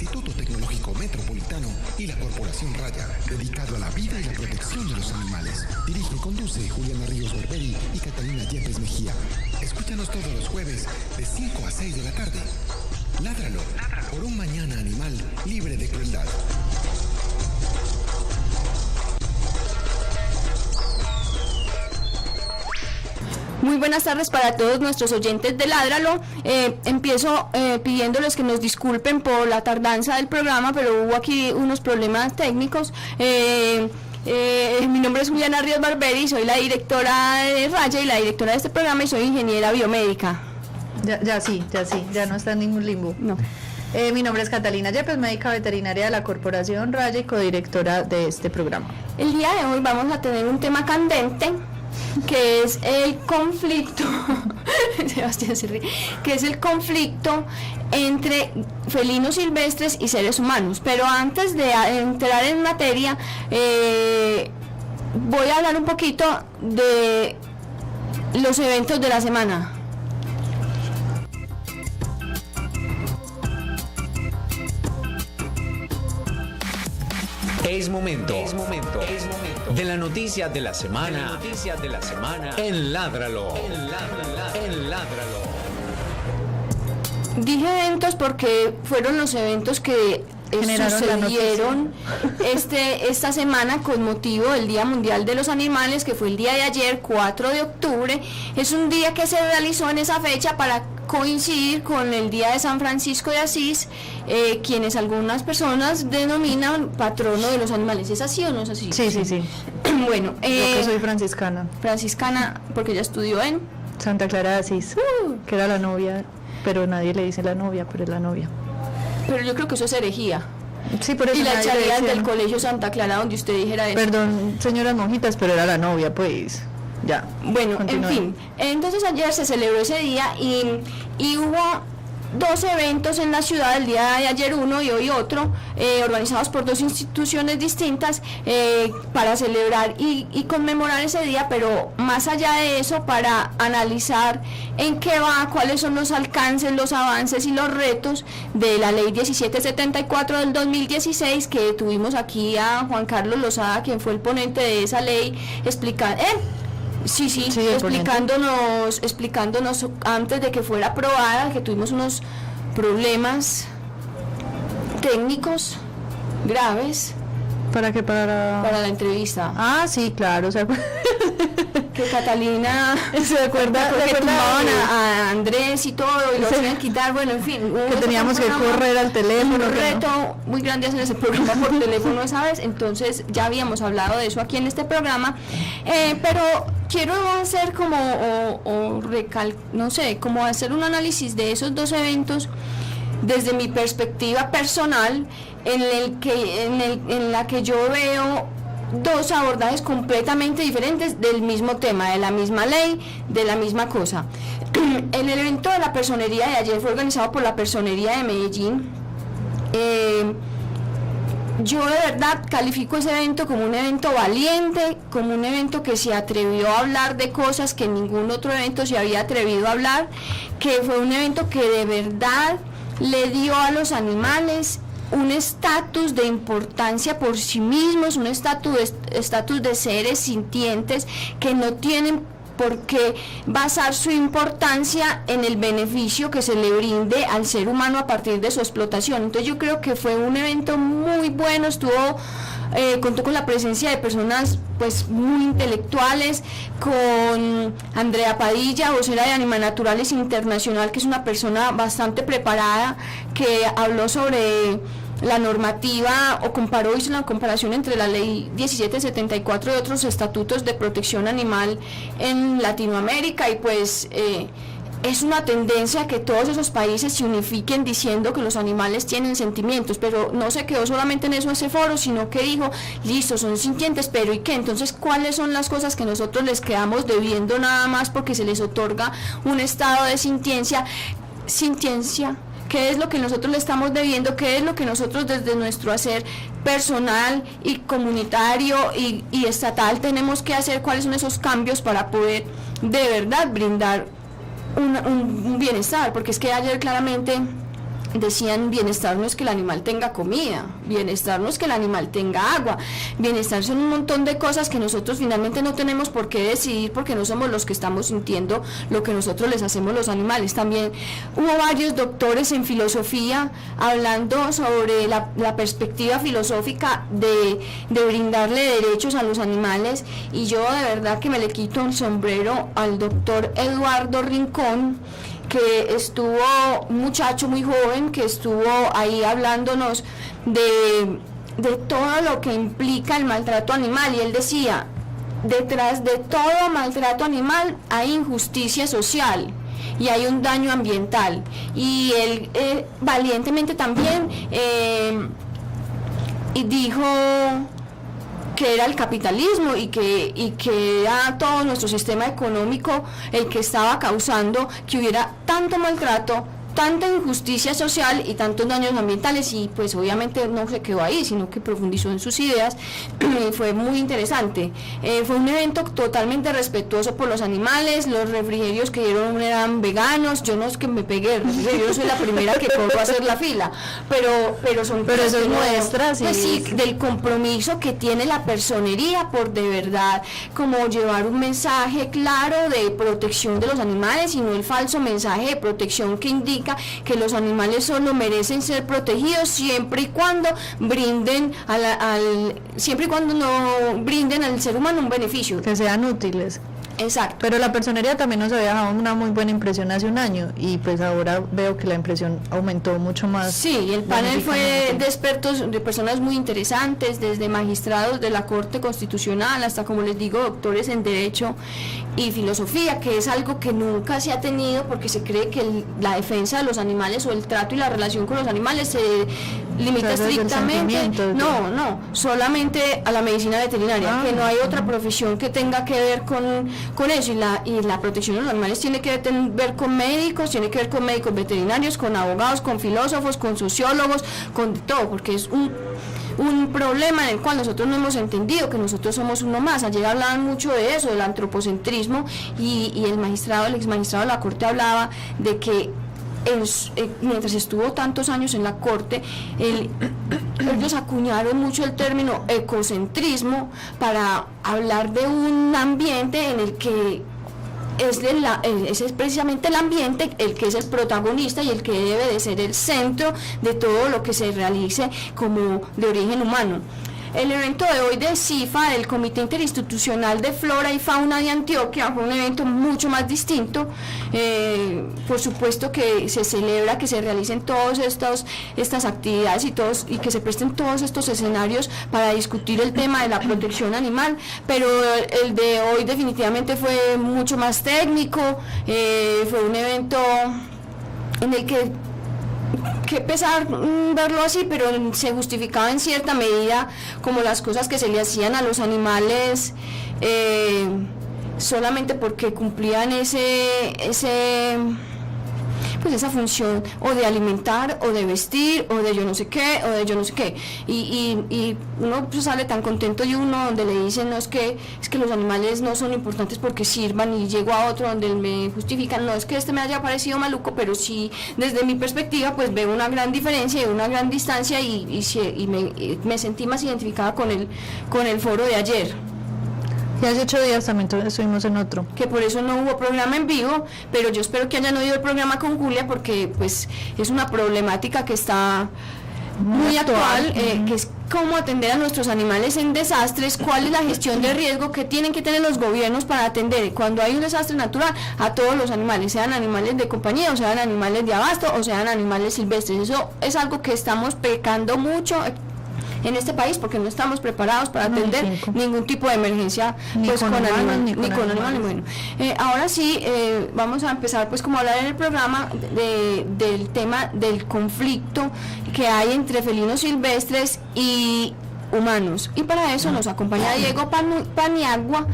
Instituto Tecnológico Metropolitano y la Corporación Raya, dedicado a la vida y la protección de los animales. Dirige y conduce Juliana Ríos Berberi y Catalina Yepes Mejía. Escúchanos todos los jueves de 5 a 6 de la tarde. Ládralo, por un mañana animal libre de crueldad. Muy buenas tardes para todos nuestros oyentes de Ládralo. Empiezo pidiéndoles que nos disculpen por la tardanza del programa, pero hubo aquí unos problemas técnicos. Mi nombre es Juliana Ríos Berberi, soy la directora de Raya y la directora de este programa y soy ingeniera biomédica. Ya no está en ningún limbo. No. Mi nombre es Catalina Yepes, médica veterinaria de la Corporación Raya y codirectora de este programa. El día de hoy vamos a tener un tema candente, que es el conflicto Sebastián se ríe, que es el conflicto entre felinos silvestres y seres humanos. Pero antes de entrar en materia, voy a hablar un poquito de los eventos de la semana. Es momento de la noticia de la semana en Ládralo. Dije eventos porque fueron los eventos que sucedieron esta semana con motivo del Día Mundial de los Animales, que fue el día de ayer, 4 de octubre. Es un día que se realizó en esa fecha para coincidir con el Día de San Francisco de Asís, quienes algunas personas denominan patrono de los animales. ¿Es así o no es así? Sí. Bueno, yo que soy franciscana. Franciscana, porque ella estudió en Santa Clara de Asís, que era la novia, pero nadie le dice la novia, pero es la novia. Pero yo creo que eso es herejía. Sí, por eso. Y la echarían del colegio Santa Clara donde usd dijera eso. Perdón, señoras monjitas, pero era la novia, pues. Ya. Bueno, continúe. En fin, entonces ayer se celebró ese día y hubo dos eventos en la ciudad, el día de ayer uno y hoy otro, organizados por dos instituciones distintas para celebrar y conmemorar ese día, pero más allá de eso, para analizar en qué va, cuáles son los alcances, los avances y los retos de la ley 1774 del 2016, que tuvimos aquí a Juan Carlos Lozada, quien fue el ponente de esa ley, explicándonos antes de que fuera aprobada, que tuvimos unos problemas técnicos graves. ¿Para qué? Para la entrevista. Ah, sí, claro, o sea, que Catalina se acuerda a Andrés y todo, y lo iban a quitar, bueno, en fin. Que teníamos que correr al teléfono. Un reto muy grande hacer ese programa por teléfono esa vez, entonces ya habíamos hablado de eso aquí en este programa, pero quiero hacer como hacer un análisis de esos dos eventos desde mi perspectiva personal, en la que yo veo dos abordajes completamente diferentes del mismo tema, de la misma ley, de la misma cosa. El evento de la personería de ayer fue organizado por la Personería de Medellín. Yo de verdad califico ese evento como un evento valiente, como un evento que se atrevió a hablar de cosas que ningún otro evento se había atrevido a hablar, que fue un evento que de verdad le dio a los animales un estatus de importancia por sí mismos, un estatus de seres sintientes que no tienen por qué basar su importancia en el beneficio que se le brinde al ser humano a partir de su explotación. Entonces yo creo que fue un evento muy bueno, contó con la presencia de personas pues muy intelectuales, con Andrea Padilla, vocera de Anima Naturales Internacional, que es una persona bastante preparada, que habló sobre la normativa hizo una comparación entre la ley 1774 y otros estatutos de protección animal en Latinoamérica, y pues es una tendencia que todos esos países se unifiquen diciendo que los animales tienen sentimientos, pero no se quedó solamente en eso ese foro, sino que dijo, listo, son sintientes, pero ¿y qué? Entonces, ¿cuáles son las cosas que nosotros les quedamos debiendo nada más porque se les otorga un estado de sintiencia? ¿Qué es lo que nosotros le estamos debiendo? ¿Qué es lo que nosotros desde nuestro hacer personal y comunitario y estatal tenemos que hacer? ¿Cuáles son esos cambios para poder de verdad brindar un bienestar? Porque es que ayer claramente decían bienestar no es que el animal tenga comida, bienestar no es que el animal tenga agua, bienestar son un montón de cosas que nosotros finalmente no tenemos por qué decidir porque no somos los que estamos sintiendo lo que nosotros les hacemos los animales. También hubo varios doctores en filosofía hablando sobre la perspectiva filosófica de brindarle derechos a los animales, y yo de verdad que me le quito el sombrero al doctor Eduardo Rincón, que estuvo, un muchacho muy joven que estuvo ahí hablándonos de todo lo que implica el maltrato animal, y él decía, detrás de todo maltrato animal hay injusticia social y hay un daño ambiental, y él valientemente también y dijo que era el capitalismo y que era todo nuestro sistema económico el que estaba causando que hubiera tanto maltrato, tanta injusticia social y tantos daños ambientales, y pues obviamente no se quedó ahí, sino que profundizó en sus ideas y fue muy interesante. Fue un evento totalmente respetuoso por los animales, los refrigerios que dieron eran veganos, yo no es que me pegué el refrigerio, yo soy la primera que corro a hacer la fila, pero son pero eso es no, muestra, pues sí, del compromiso que tiene la personería por de verdad como llevar un mensaje claro de protección de los animales y no el falso mensaje de protección que indica que los animales solo merecen ser protegidos siempre y cuando brinden siempre y cuando no brinden al ser humano un beneficio. Que sean útiles. Exacto. Pero la personería también nos había dejado una muy buena impresión hace un año, y pues ahora veo que la impresión aumentó mucho más. Sí, el panel fue de expertos, de personas muy interesantes, desde magistrados de la Corte Constitucional hasta, como les digo, doctores en Derecho y Filosofía, que es algo que nunca se ha tenido porque se cree que la defensa de los animales o el trato y la relación con los animales se limita estrictamente, no, solamente a la medicina veterinaria, que no hay otra profesión que tenga que ver con eso, y la protección de los animales tiene que ver con médicos, tiene que ver con médicos veterinarios, con abogados, con filósofos, con sociólogos, con todo, porque es un problema en el cual nosotros no hemos entendido que nosotros somos uno más. Ayer hablaban mucho de eso, del antropocentrismo, y el ex magistrado de la Corte hablaba de que mientras estuvo tantos años en la Corte, ellos acuñaron mucho el término ecocentrismo para hablar de un ambiente en el que es precisamente el ambiente el que es el protagonista y el que debe de ser el centro de todo lo que se realice como de origen humano. El evento de hoy de CIFA, del Comité Interinstitucional de Flora y Fauna de Antioquia, fue un evento mucho más distinto. Por supuesto que se celebra que se realicen todas estas actividades y que se presten todos estos escenarios para discutir el tema de la protección animal, pero el de hoy definitivamente fue mucho más técnico. Fue un evento en el que qué pesar verlo así, pero se justificaba en cierta medida como las cosas que se le hacían a los animales solamente porque cumplían esa función o de alimentar o de vestir o de yo no sé qué y uno pues sale tan contento de uno donde le dicen no es que los animales no son importantes porque sirvan, y llego a otro donde me justifican no es que me haya parecido maluco, pero sí desde mi perspectiva pues veo una gran diferencia y una gran distancia y me sentí más identificada con el foro de ayer. Y hace 8 días también estuvimos en otro. Que por eso no hubo programa en vivo, pero yo espero que hayan oído el programa con Julia, porque pues es una problemática que está muy actual, que es cómo atender a nuestros animales en desastres, cuál es la gestión de riesgo que tienen que tener los gobiernos para atender cuando hay un desastre natural a todos los animales, sean animales de compañía o sean animales de abasto o sean animales silvestres. Eso es algo que estamos pecando mucho en este país porque no estamos preparados para atender ningún tipo de emergencia pues con animales. Bueno, ahora sí vamos a empezar pues como a hablar en el programa del tema del conflicto que hay entre felinos silvestres y humanos, y para eso nos acompaña Diego Paniagua,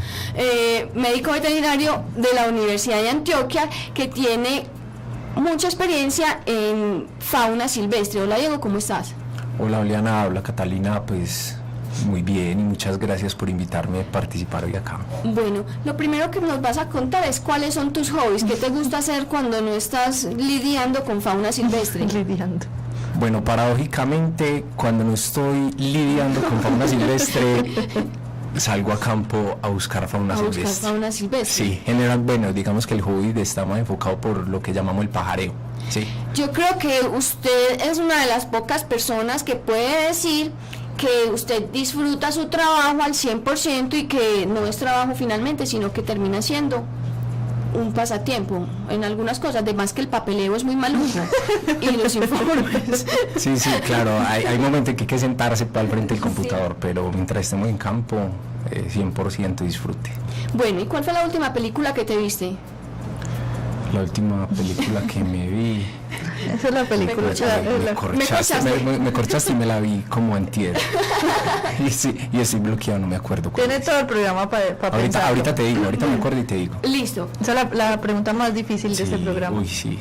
médico veterinario de la Universidad de Antioquia, que tiene mucha experiencia en fauna silvestre. Hola Diego, ¿cómo estás? Hola Oliana, habla Catalina, pues Muy bien, y muchas gracias por invitarme a participar hoy acá. Bueno, lo primero que nos vas a contar es cuáles son tus hobbies, qué te gusta hacer cuando no estás lidiando con fauna silvestre. Lidiando. Bueno, paradójicamente, cuando no estoy lidiando con fauna silvestre, salgo a campo a buscar fauna silvestre. Buscar fauna silvestre. Sí, bueno, digamos que el hobby está más enfocado por lo que llamamos el pajareo. Sí. Yo creo que usted es una de las pocas personas que puede decir que usted disfruta su trabajo al 100% y que no es trabajo finalmente, sino que termina siendo un pasatiempo en algunas cosas, además que el papeleo es muy maluco y los informes. Sí, claro, hay momentos en que hay que sentarse al frente del computador, pero mientras estemos en campo, 100% disfrute. Bueno, ¿y cuál fue la última película que te viste? La última película que me vi... Esa es la película. Me corchaste y me la vi como antier. y estoy bloqueado, no me acuerdo. Tiene todo el programa para pensar. Ahorita te digo, ahorita me acuerdo y te digo. Listo. Esa es la pregunta más difícil de este programa. Uy, sí.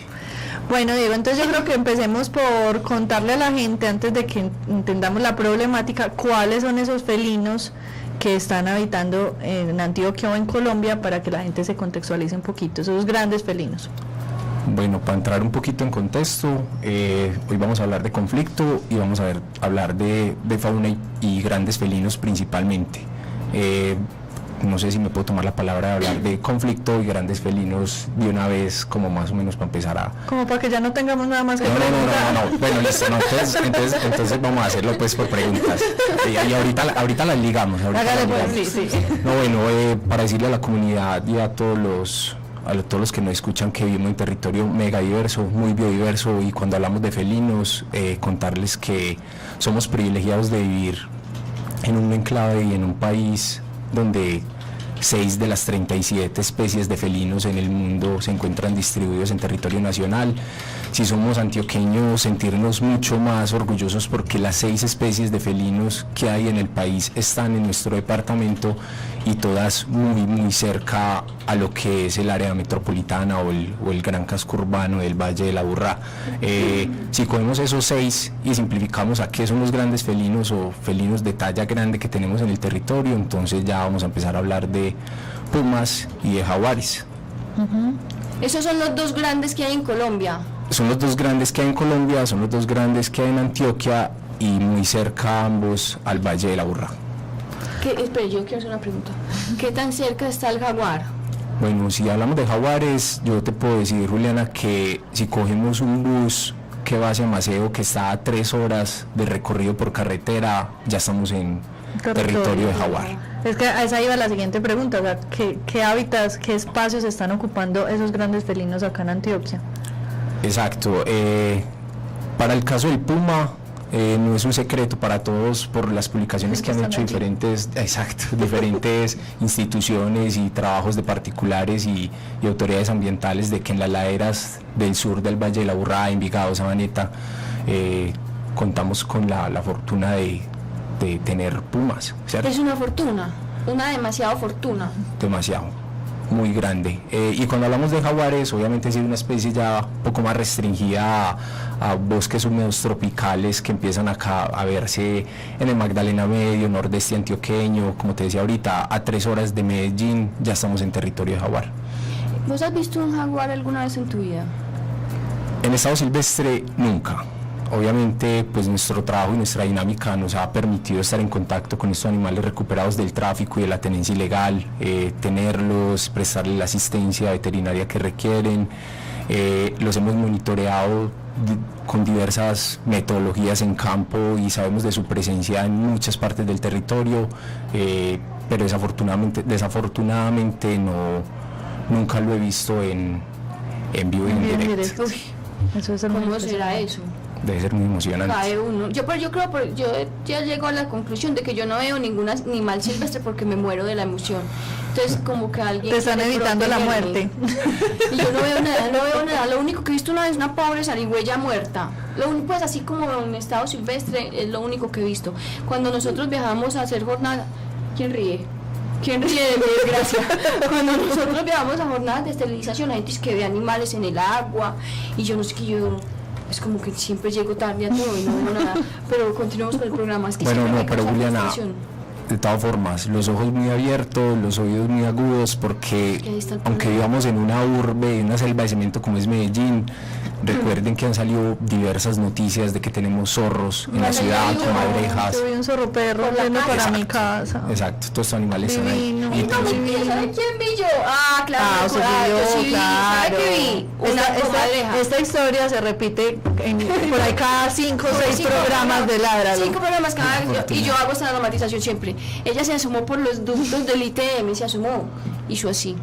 Bueno, Diego, entonces yo creo que empecemos por contarle a la gente, antes de que entendamos la problemática, cuáles son esos felinos que están habitando en Antioquia o en Colombia, para que la gente se contextualice un poquito, esos grandes felinos. Bueno, para entrar un poquito en contexto, hoy vamos a hablar de conflicto y vamos a hablar de fauna y grandes felinos principalmente. No sé si me puedo tomar la palabra de hablar de conflicto y grandes felinos de una vez, como más o menos para empezar a... Como para que ya no tengamos nada más que preguntar. No. Bueno, listo, no, entonces vamos a hacerlo pues por preguntas. Y ahorita las ligamos. Hágale pues, sí. No, bueno, para decirle a la comunidad y a todos los que nos escuchan que vivimos en territorio mega diverso, muy biodiverso, y cuando hablamos de felinos, contarles que somos privilegiados de vivir en un enclave y en un país donde 6 de las 37 especies de felinos en el mundo se encuentran distribuidos en territorio nacional. Si somos antioqueños, sentirnos mucho más orgullosos porque las 6 especies de felinos que hay en el país están en nuestro departamento, y todas muy cerca a lo que es el área metropolitana o el gran casco urbano del Valle de la Aburrá. Si cogemos esos 6 y simplificamos a qué son los grandes felinos o felinos de talla grande que tenemos en el territorio, entonces ya vamos a empezar a hablar de pumas y de jaguares. Esos son los dos grandes que hay en Colombia. Son los dos grandes que hay en Colombia, son los dos grandes que hay en Antioquia, y muy cerca ambos al Valle de la Aburrá. Espera, yo quiero hacer una pregunta. ¿Qué tan cerca está el jaguar? Bueno, si hablamos de jaguares, yo te puedo decir, Juliana, que si cogemos un bus que va hacia Maceo, que está a 3 horas de recorrido por carretera, ya estamos en territorio de jaguar. Es que a esa iba la siguiente pregunta, o sea, ¿qué hábitats, qué espacios están ocupando esos grandes felinos acá en Antioquia? Exacto. Para el caso del puma, no es un secreto para todos por las publicaciones que han hecho diferentes instituciones y trabajos de particulares y autoridades ambientales, de que en las laderas del sur del Valle de la Aburrá, Envigado, Sabaneta, contamos con la fortuna de tener pumas, ¿cierto? Es una fortuna, una demasiada fortuna. Demasiado, muy grande. Y cuando hablamos de jaguares, obviamente es una especie ya un poco más restringida a bosques húmedos tropicales que empiezan acá a verse en el Magdalena Medio, nordeste antioqueño. Como te decía ahorita, a 3 horas de Medellín ya estamos en territorio de jaguar. ¿Vos has visto un jaguar alguna vez en tu vida? En estado silvestre, nunca. Obviamente, pues nuestro trabajo y nuestra dinámica nos ha permitido estar en contacto con estos animales recuperados del tráfico y de la tenencia ilegal, tenerlos, prestarles la asistencia veterinaria que requieren. Los hemos monitoreado con diversas metodologías en campo y sabemos de su presencia en muchas partes del territorio, pero desafortunadamente nunca lo he visto en vivo y en directo. Eso es ¿Cómo será eso? Debe ser muy emocionante. Cae uno. Yo ya llego a la conclusión de que yo no veo ningún animal silvestre porque me muero de la emoción. Entonces, como que alguien... Te están evitando la muerte. Y yo no veo nada. Lo único que he visto una vez, una pobre zarigüeya muerta. Lo único, pues así como en estado silvestre, es lo único que he visto. Cuando nosotros viajamos a hacer jornada... ¿Quién ríe? ¿Quién ríe de mi desgracia? Cuando nosotros viajamos a jornadas de esterilización, la gente es que ve animales en el agua, y yo no sé qué yo... es como que siempre llego tarde a todo y no veo nada, pero continuamos con el programa. Es que Bueno, siempre no, me pero causa Juliana, frustración. de todas formas, los ojos muy abiertos, los oídos muy agudos, porque Ahí está el aunque problema. vivamos en una urbe, en una selva de cemento como es Medellín, recuerden que han salido diversas noticias de que tenemos zorros en la Cuando ciudad, yo vivo, comadrejas. Yo vi un zorro perro Por la yendo para casa. mi casa. Exacto, todos estos animales están ahí. Divino. Y No, entonces- mentira, ¿sabe quién vi yo? Ah, claro, Ah, usted yo vio, sí vi, ¿sabe claro. qué vi? Una comadreja. Esta historia se repite por ahí cada 5 o 6 programas de Ládralo. 5 programas cada y yo hago esta dramatización siempre. Ella se asomó por los ductos del ITM, se asomó, hizo así.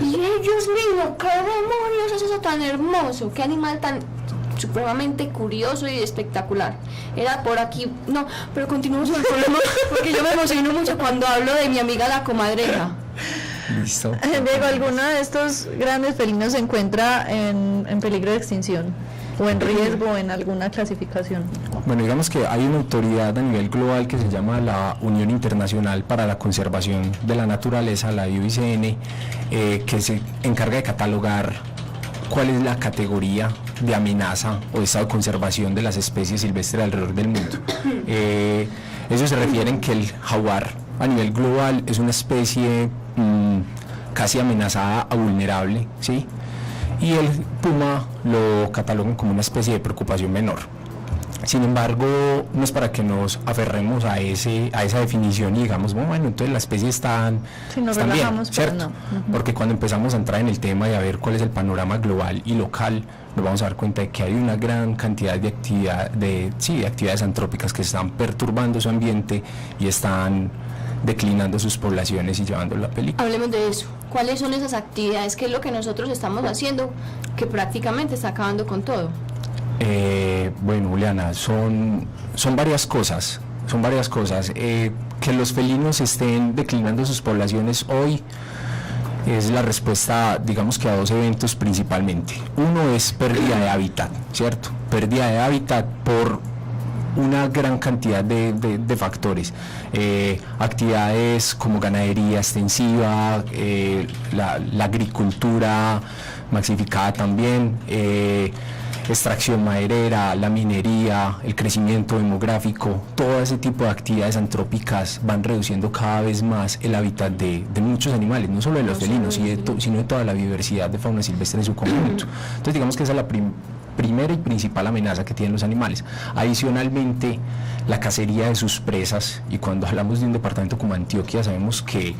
Y Dios mío, qué demonios es eso tan hermoso, qué animal tan supremamente curioso y espectacular. Era por aquí, no, pero continuamos con el problema porque yo me emociono mucho cuando hablo de mi amiga la comadreja. Listo. Diego, ¿alguno de estos grandes felinos se encuentra en peligro de extinción? ¿O en riesgo en alguna clasificación? Bueno, digamos que hay una autoridad a nivel global que se llama la Unión Internacional para la Conservación de la Naturaleza, la IUCN, que se encarga de catalogar cuál es la categoría de amenaza o de estado de conservación de las especies silvestres alrededor del mundo. Ellos se refieren que el jaguar a nivel global es una especie casi amenazada a vulnerable, ¿sí? Y el puma lo catalogan como una especie de preocupación menor. Sin embargo, no es para que nos aferremos a esa definición y digamos, bueno, entonces la especie están nos bien, relajamos, pero ¿cierto? no. Ujú. Porque cuando empezamos a entrar en el tema y a ver cuál es el panorama global y local, nos vamos a dar cuenta de que hay una gran cantidad de actividades antrópicas que están perturbando su ambiente y están declinando sus poblaciones y llevándolo a peligro. Hablemos de eso. ¿Cuáles son esas actividades? ¿Qué es lo que nosotros estamos haciendo que prácticamente está acabando con todo? Bueno, Juliana, son varias cosas. Que los felinos estén declinando sus poblaciones hoy es la respuesta, digamos que a dos eventos principalmente. Uno es pérdida de hábitat, ¿cierto? Pérdida de hábitat por una gran cantidad de factores, actividades como ganadería extensiva, la agricultura maxificada también, extracción maderera, la minería, el crecimiento demográfico, todo ese tipo de actividades antrópicas van reduciendo cada vez más el hábitat de muchos animales, no solo de los felinos, sino de toda la diversidad de fauna silvestre en su conjunto. Entonces digamos que esa es la primera y principal amenaza que tienen los animales. Adicionalmente, la cacería de sus presas, y cuando hablamos de un departamento como Antioquia, sabemos que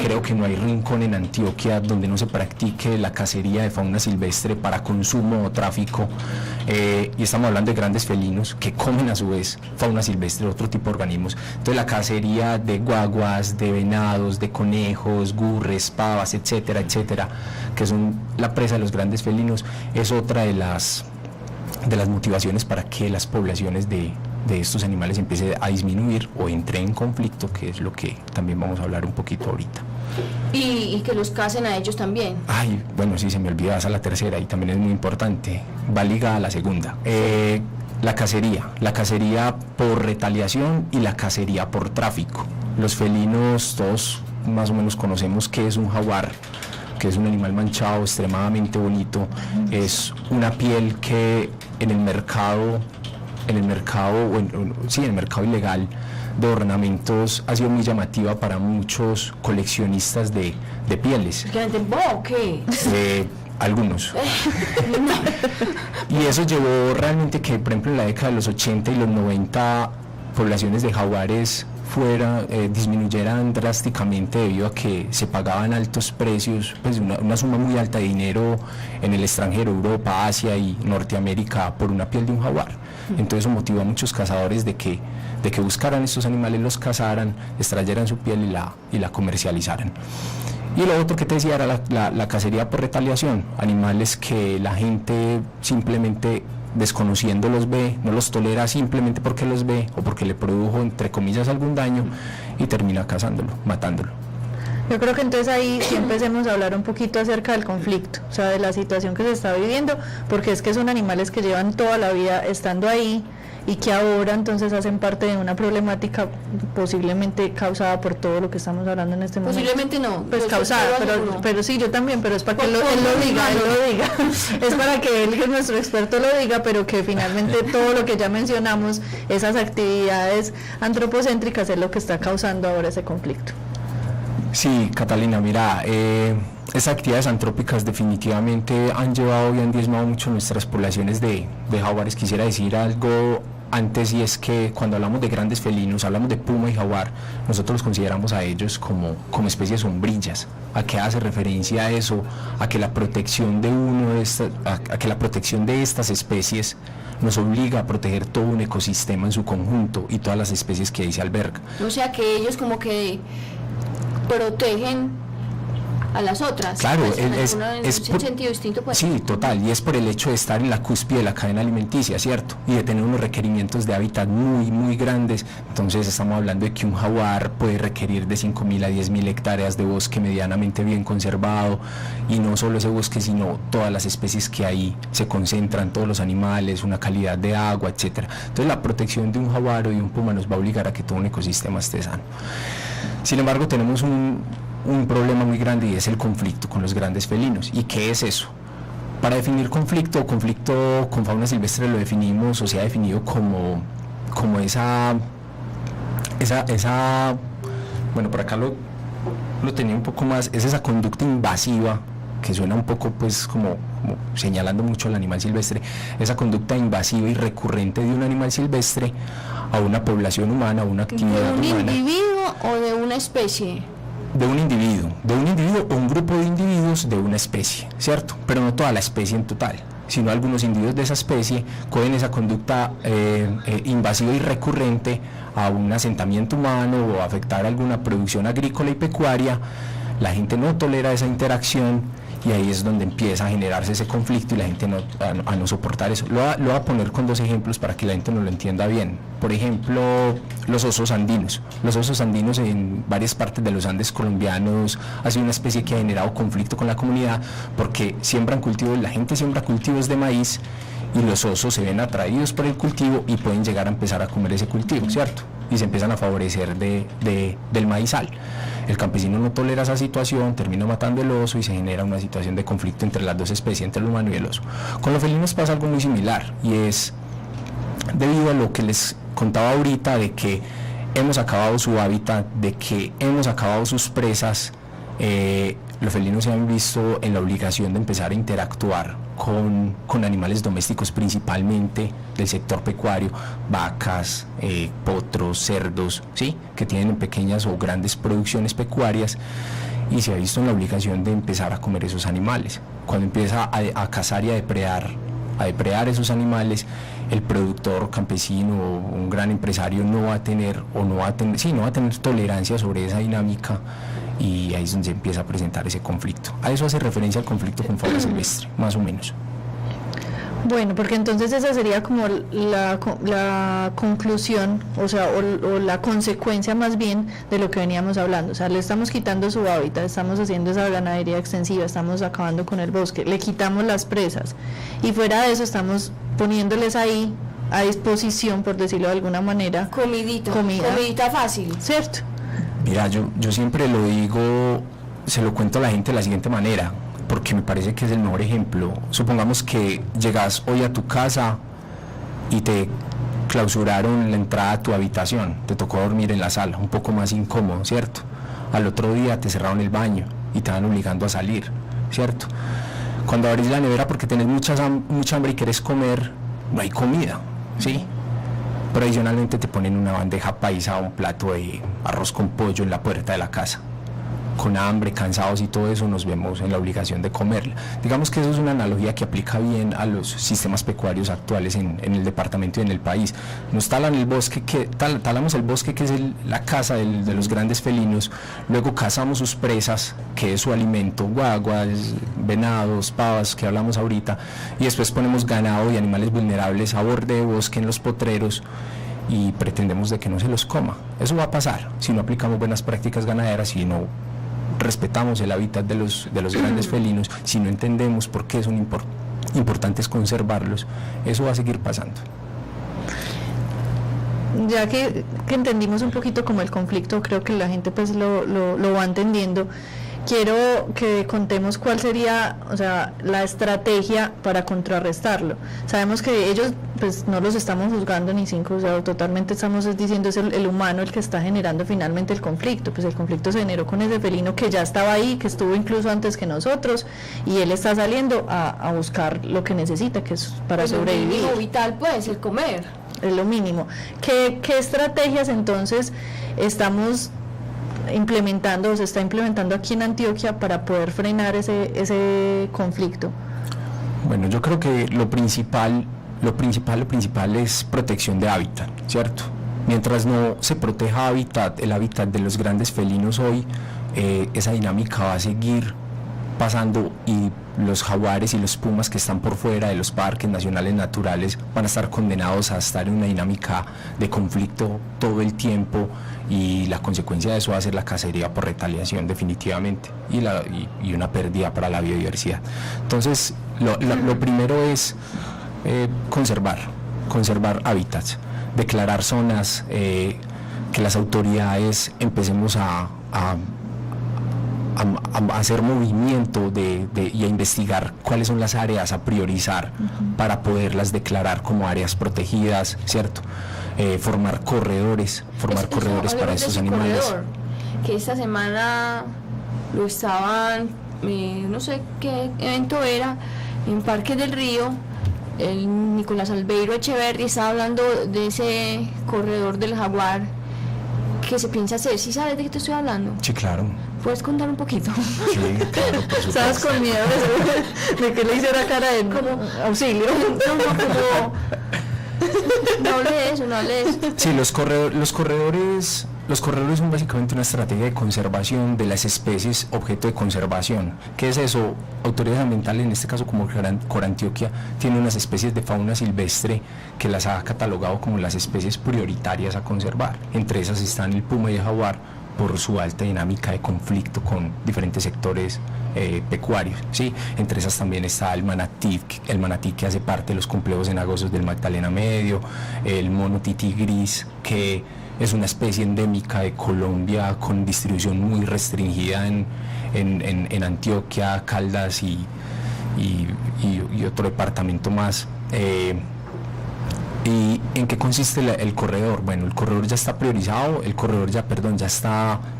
creo que no hay rincón en Antioquia donde no se practique la cacería de fauna silvestre para consumo o tráfico, y estamos hablando de grandes felinos que comen a su vez fauna silvestre, otro tipo de organismos. Entonces la cacería de guaguas, de venados, de conejos, gurres, pavas, etcétera, etcétera, que son la presa de los grandes felinos, es otra de las motivaciones para que las poblaciones de estos animales empiecen a disminuir o entre en conflicto, que es lo que también vamos a hablar un poquito ahorita. Y que los casen a ellos también. Ay, bueno, sí, se me olvidaba esa la tercera y también es muy importante, va ligada a la segunda. La cacería por retaliación y la cacería por tráfico. Los felinos, todos más o menos conocemos qué es un jaguar, que es un animal manchado, extremadamente bonito. Es una piel que en el mercado ilegal de ornamentos ha sido muy llamativa para muchos coleccionistas de pieles. ¿Que venden o qué? Algunos. Y eso llevó realmente que, por ejemplo, en la década de los 80 y los 90, poblaciones de jaguares disminuyeran drásticamente debido a que se pagaban altos precios, pues una suma muy alta de dinero en el extranjero, Europa, Asia y Norteamérica, por una piel de un jaguar. Entonces eso motivó a muchos cazadores de que buscaran estos animales, los cazaran, extrayeran su piel y la comercializaran. Y lo otro que te decía era la cacería por retaliación, animales que la gente simplemente desconociendo los ve, no los tolera simplemente porque los ve o porque le produjo, entre comillas, algún daño y termina cazándolo, matándolo. Yo creo que entonces ahí sí empecemos a hablar un poquito acerca del conflicto, o sea, de la situación que se está viviendo, porque es que son animales que llevan toda la vida estando ahí y que ahora entonces hacen parte de una problemática posiblemente causada por todo lo que estamos hablando en este momento. Posiblemente no. Pues yo causada, estoy seguro. pero sí, yo también, pero es para que él lo Por diga. Es para que él, que es nuestro experto, lo diga, pero que finalmente todo lo que ya mencionamos, esas actividades antropocéntricas, es lo que está causando ahora ese conflicto. Sí, Catalina, mira, esas actividades antrópicas definitivamente han llevado y han diezmado mucho nuestras poblaciones de jaguares. Quisiera decir algo antes, y es que cuando hablamos de grandes felinos, hablamos de puma y jaguar, nosotros consideramos a ellos como especies sombrillas. ¿A qué hace referencia a eso? A que la protección de a que la protección de estas especies nos obliga a proteger todo un ecosistema en su conjunto y todas las especies que ahí se albergan. O sea que ellos como que protegen a las otras. Claro, pues, en por, sentido distinto, pues. Sí, total, y es por el hecho de estar en la cúspide de la cadena alimenticia, ¿cierto? Y de tener unos requerimientos de hábitat muy, muy grandes. Entonces estamos hablando de que un jaguar puede requerir de 5.000 a 10.000 hectáreas de bosque medianamente bien conservado, y no solo ese bosque, sino todas las especies que ahí se concentran, todos los animales, una calidad de agua, etcétera. Entonces la protección de un jaguar o de un puma nos va a obligar a que todo un ecosistema esté sano. Sin embargo, tenemos un problema muy grande, y es el conflicto con los grandes felinos. ¿Y qué es eso? Para definir conflicto con fauna silvestre lo definimos, o se ha definido como esa, bueno, por acá lo tenía un poco más, es esa conducta invasiva, que suena un poco pues como señalando mucho al animal silvestre, esa conducta invasiva y recurrente de un animal silvestre a una población humana, a una actividad humana. ¿De un individuo o de una especie? De un individuo o un grupo de individuos de una especie, ¿cierto? Pero no toda la especie en total, sino algunos individuos de esa especie cogen esa conducta invasiva y recurrente a un asentamiento humano o a afectar alguna producción agrícola y pecuaria. La gente no tolera esa interacción, y ahí es donde empieza a generarse ese conflicto y la gente a no soportar eso. Lo voy a poner con dos ejemplos para que la gente nos lo entienda bien. Por ejemplo, los osos andinos. Los osos andinos en varias partes de los Andes colombianos ha sido una especie que ha generado conflicto con la comunidad, porque siembran cultivos, la gente siembra cultivos de maíz, y los osos se ven atraídos por el cultivo y pueden llegar a empezar a comer ese cultivo, ¿cierto? Y se empiezan a favorecer del maizal. El campesino no tolera esa situación, termina matando el oso y se genera una situación de conflicto entre las dos especies, entre el humano y el oso. Con los felinos pasa algo muy similar, y es debido a lo que les contaba ahorita, de que hemos acabado su hábitat, de que hemos acabado sus presas. Los felinos se han visto en la obligación de empezar a interactuar con animales domésticos, principalmente del sector pecuario, vacas, potros, cerdos, ¿sí?, que tienen pequeñas o grandes producciones pecuarias, y se ha visto en la obligación de empezar a comer esos animales. Cuando empieza a cazar y a depredar esos animales, el productor campesino o un gran empresario no va a tener tolerancia sobre esa dinámica, y ahí es donde se empieza a presentar ese conflicto. A eso hace referencia el conflicto con fauna silvestre, más o menos. Bueno, porque entonces esa sería como la conclusión, o sea, o la consecuencia más bien de lo que veníamos hablando. O sea, le estamos quitando su hábitat, estamos haciendo esa ganadería extensiva, estamos acabando con el bosque, le quitamos las presas, y fuera de eso estamos poniéndoles ahí a disposición, por decirlo de alguna manera, Comidita fácil. ¿cierto? Mira, yo siempre lo digo, se lo cuento a la gente de la siguiente manera, porque me parece que es el mejor ejemplo. Supongamos que llegas hoy a tu casa y te clausuraron la entrada a tu habitación, te tocó dormir en la sala, un poco más incómodo, ¿cierto? Al otro día te cerraron el baño y te van obligando a salir, ¿cierto? Cuando abrís la nevera porque tenés mucha hambre y querés comer, no hay comida, ¿sí? Pero adicionalmente te ponen una bandeja paisa, un plato de arroz con pollo en la puerta de la casa. Con hambre, cansados y todo eso, nos vemos en la obligación de comerla. Digamos que eso es una analogía que aplica bien a los sistemas pecuarios actuales en el departamento y en el país. Nos talan el bosque, talamos el bosque, que es la casa de los grandes felinos, luego cazamos sus presas, que es su alimento, guaguas, venados, pavas, que hablamos ahorita, y después ponemos ganado y animales vulnerables a borde de bosque en los potreros, y pretendemos de que no se los coma. Eso va a pasar si no aplicamos buenas prácticas ganaderas, si no respetamos el hábitat de los grandes felinos, si no entendemos por qué son importantes conservarlos. Eso va a seguir pasando. Ya que entendimos un poquito como el conflicto, creo que la gente pues lo va entendiendo. Quiero que contemos cuál sería, o sea, la estrategia para contrarrestarlo. Sabemos que ellos, pues no los estamos juzgando ni cinco, o sea, totalmente estamos diciendo es el humano el que está generando finalmente el conflicto. Pues el conflicto se generó con ese felino que ya estaba ahí, que estuvo incluso antes que nosotros, y él está saliendo a buscar lo que necesita, que es para Pues sobrevivir. Lo vital puede ser comer. Es lo mínimo. ¿Qué estrategias entonces estamos implementando o se está implementando aquí en Antioquia para poder frenar ese conflicto? Bueno, yo creo que lo principal es protección de hábitat, ¿cierto? Mientras no se proteja el hábitat de los grandes felinos hoy, esa dinámica va a seguir pasando y los jaguares y los pumas que están por fuera de los parques nacionales naturales van a estar condenados a estar en una dinámica de conflicto todo el tiempo, y la consecuencia de eso va a ser la cacería por retaliación definitivamente y una pérdida para la biodiversidad. Entonces lo primero es conservar hábitats, declarar zonas, que las autoridades empecemos a hacer movimiento y a investigar cuáles son las áreas a priorizar para poderlas declarar como áreas protegidas, ¿cierto? Formar corredores para estos animales. Corredor, que esta semana lo estaban, no sé qué evento era, en Parques del Río, el Nicolás Albeiro Echeverri estaba hablando de ese corredor del jaguar que se piensa hacer. ¿Sí sabes de qué te estoy hablando? Sí, claro. ¿Puedes contar un poquito? Sí, claro, por supuesto. ¿Estabas con miedo de que le hiciera cara de auxilio? No hable de eso. Sí, los corredores son básicamente una estrategia de conservación de las especies objeto de conservación. ¿Qué es eso? Autoridades ambientales, en este caso como Corantioquia, tiene unas especies de fauna silvestre que las ha catalogado como las especies prioritarias a conservar. Entre esas están el puma y el jaguar, por su alta dinámica de conflicto con diferentes sectores pecuarios, ¿sí? Entre esas también está el manatí que hace parte de los complejos cenagosos del Magdalena Medio, el mono tití gris, que es una especie endémica de Colombia con distribución muy restringida en Antioquia, Caldas y otro departamento más. ¿Y en qué consiste el corredor? Bueno, el corredor ya está priorizado,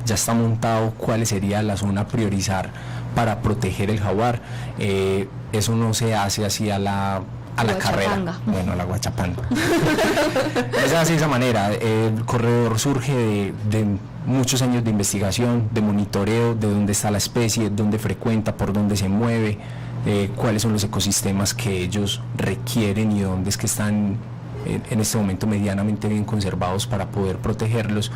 ya está montado cuál sería la zona a priorizar para proteger el jaguar. Eso no se hace así a la carrera, bueno, a la guachapanga. Es así de esa manera. El corredor surge de muchos años de investigación, de monitoreo de dónde está la especie, dónde frecuenta, por dónde se mueve, cuáles son los ecosistemas que ellos requieren y dónde es que están en este momento medianamente bien conservados para poder protegerlos.